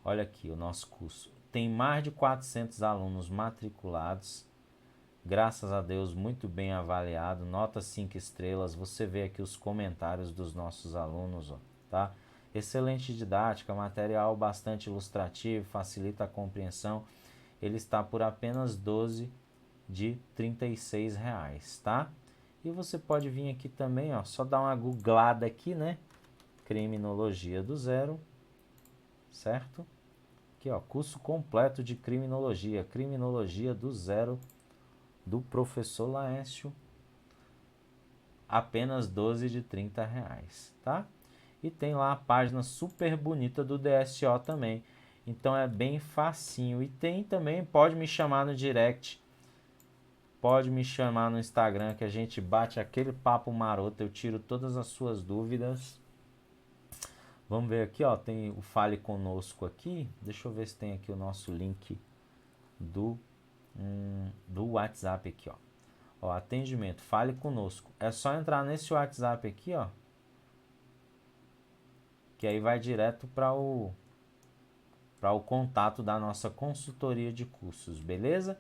Olha aqui o nosso curso. Tem mais de 400 alunos matriculados, graças a Deus, muito bem avaliado, nota 5 estrelas. Você vê aqui os comentários dos nossos alunos, ó, tá? Excelente didática, material bastante ilustrativo, facilita a compreensão. Ele está por apenas 12 de R$ 36, tá? E você pode vir aqui também, ó, só dar uma googlada aqui, né? Criminologia do Zero, certo? Aqui, ó, curso completo de criminologia, Criminologia do Zero, do professor Laércio, apenas 12 de R$ 30, tá? E tem lá a página super bonita do DSO também, então é bem facinho. E tem também, pode me chamar no direct, pode me chamar no Instagram que a gente bate aquele papo maroto, eu tiro todas as suas dúvidas. Vamos ver aqui, ó, tem o Fale Conosco aqui, deixa eu ver se tem aqui o nosso link do WhatsApp aqui, ó. Ó, atendimento, Fale Conosco. É só entrar nesse WhatsApp aqui, ó, que aí vai direto para o para o contato da nossa consultoria de cursos, beleza?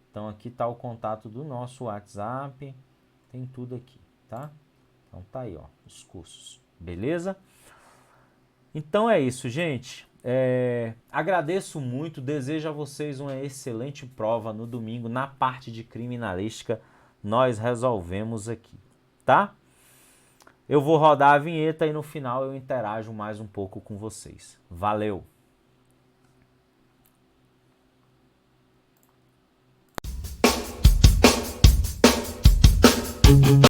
Então aqui está o contato do nosso WhatsApp, tem tudo aqui, tá? Então tá aí, ó, os cursos, beleza? Então é isso, gente. Agradeço muito, desejo a vocês uma excelente prova no domingo. Na parte de criminalística, nós resolvemos aqui, tá? Eu vou rodar a vinheta e no final eu interajo mais um pouco com vocês. Valeu!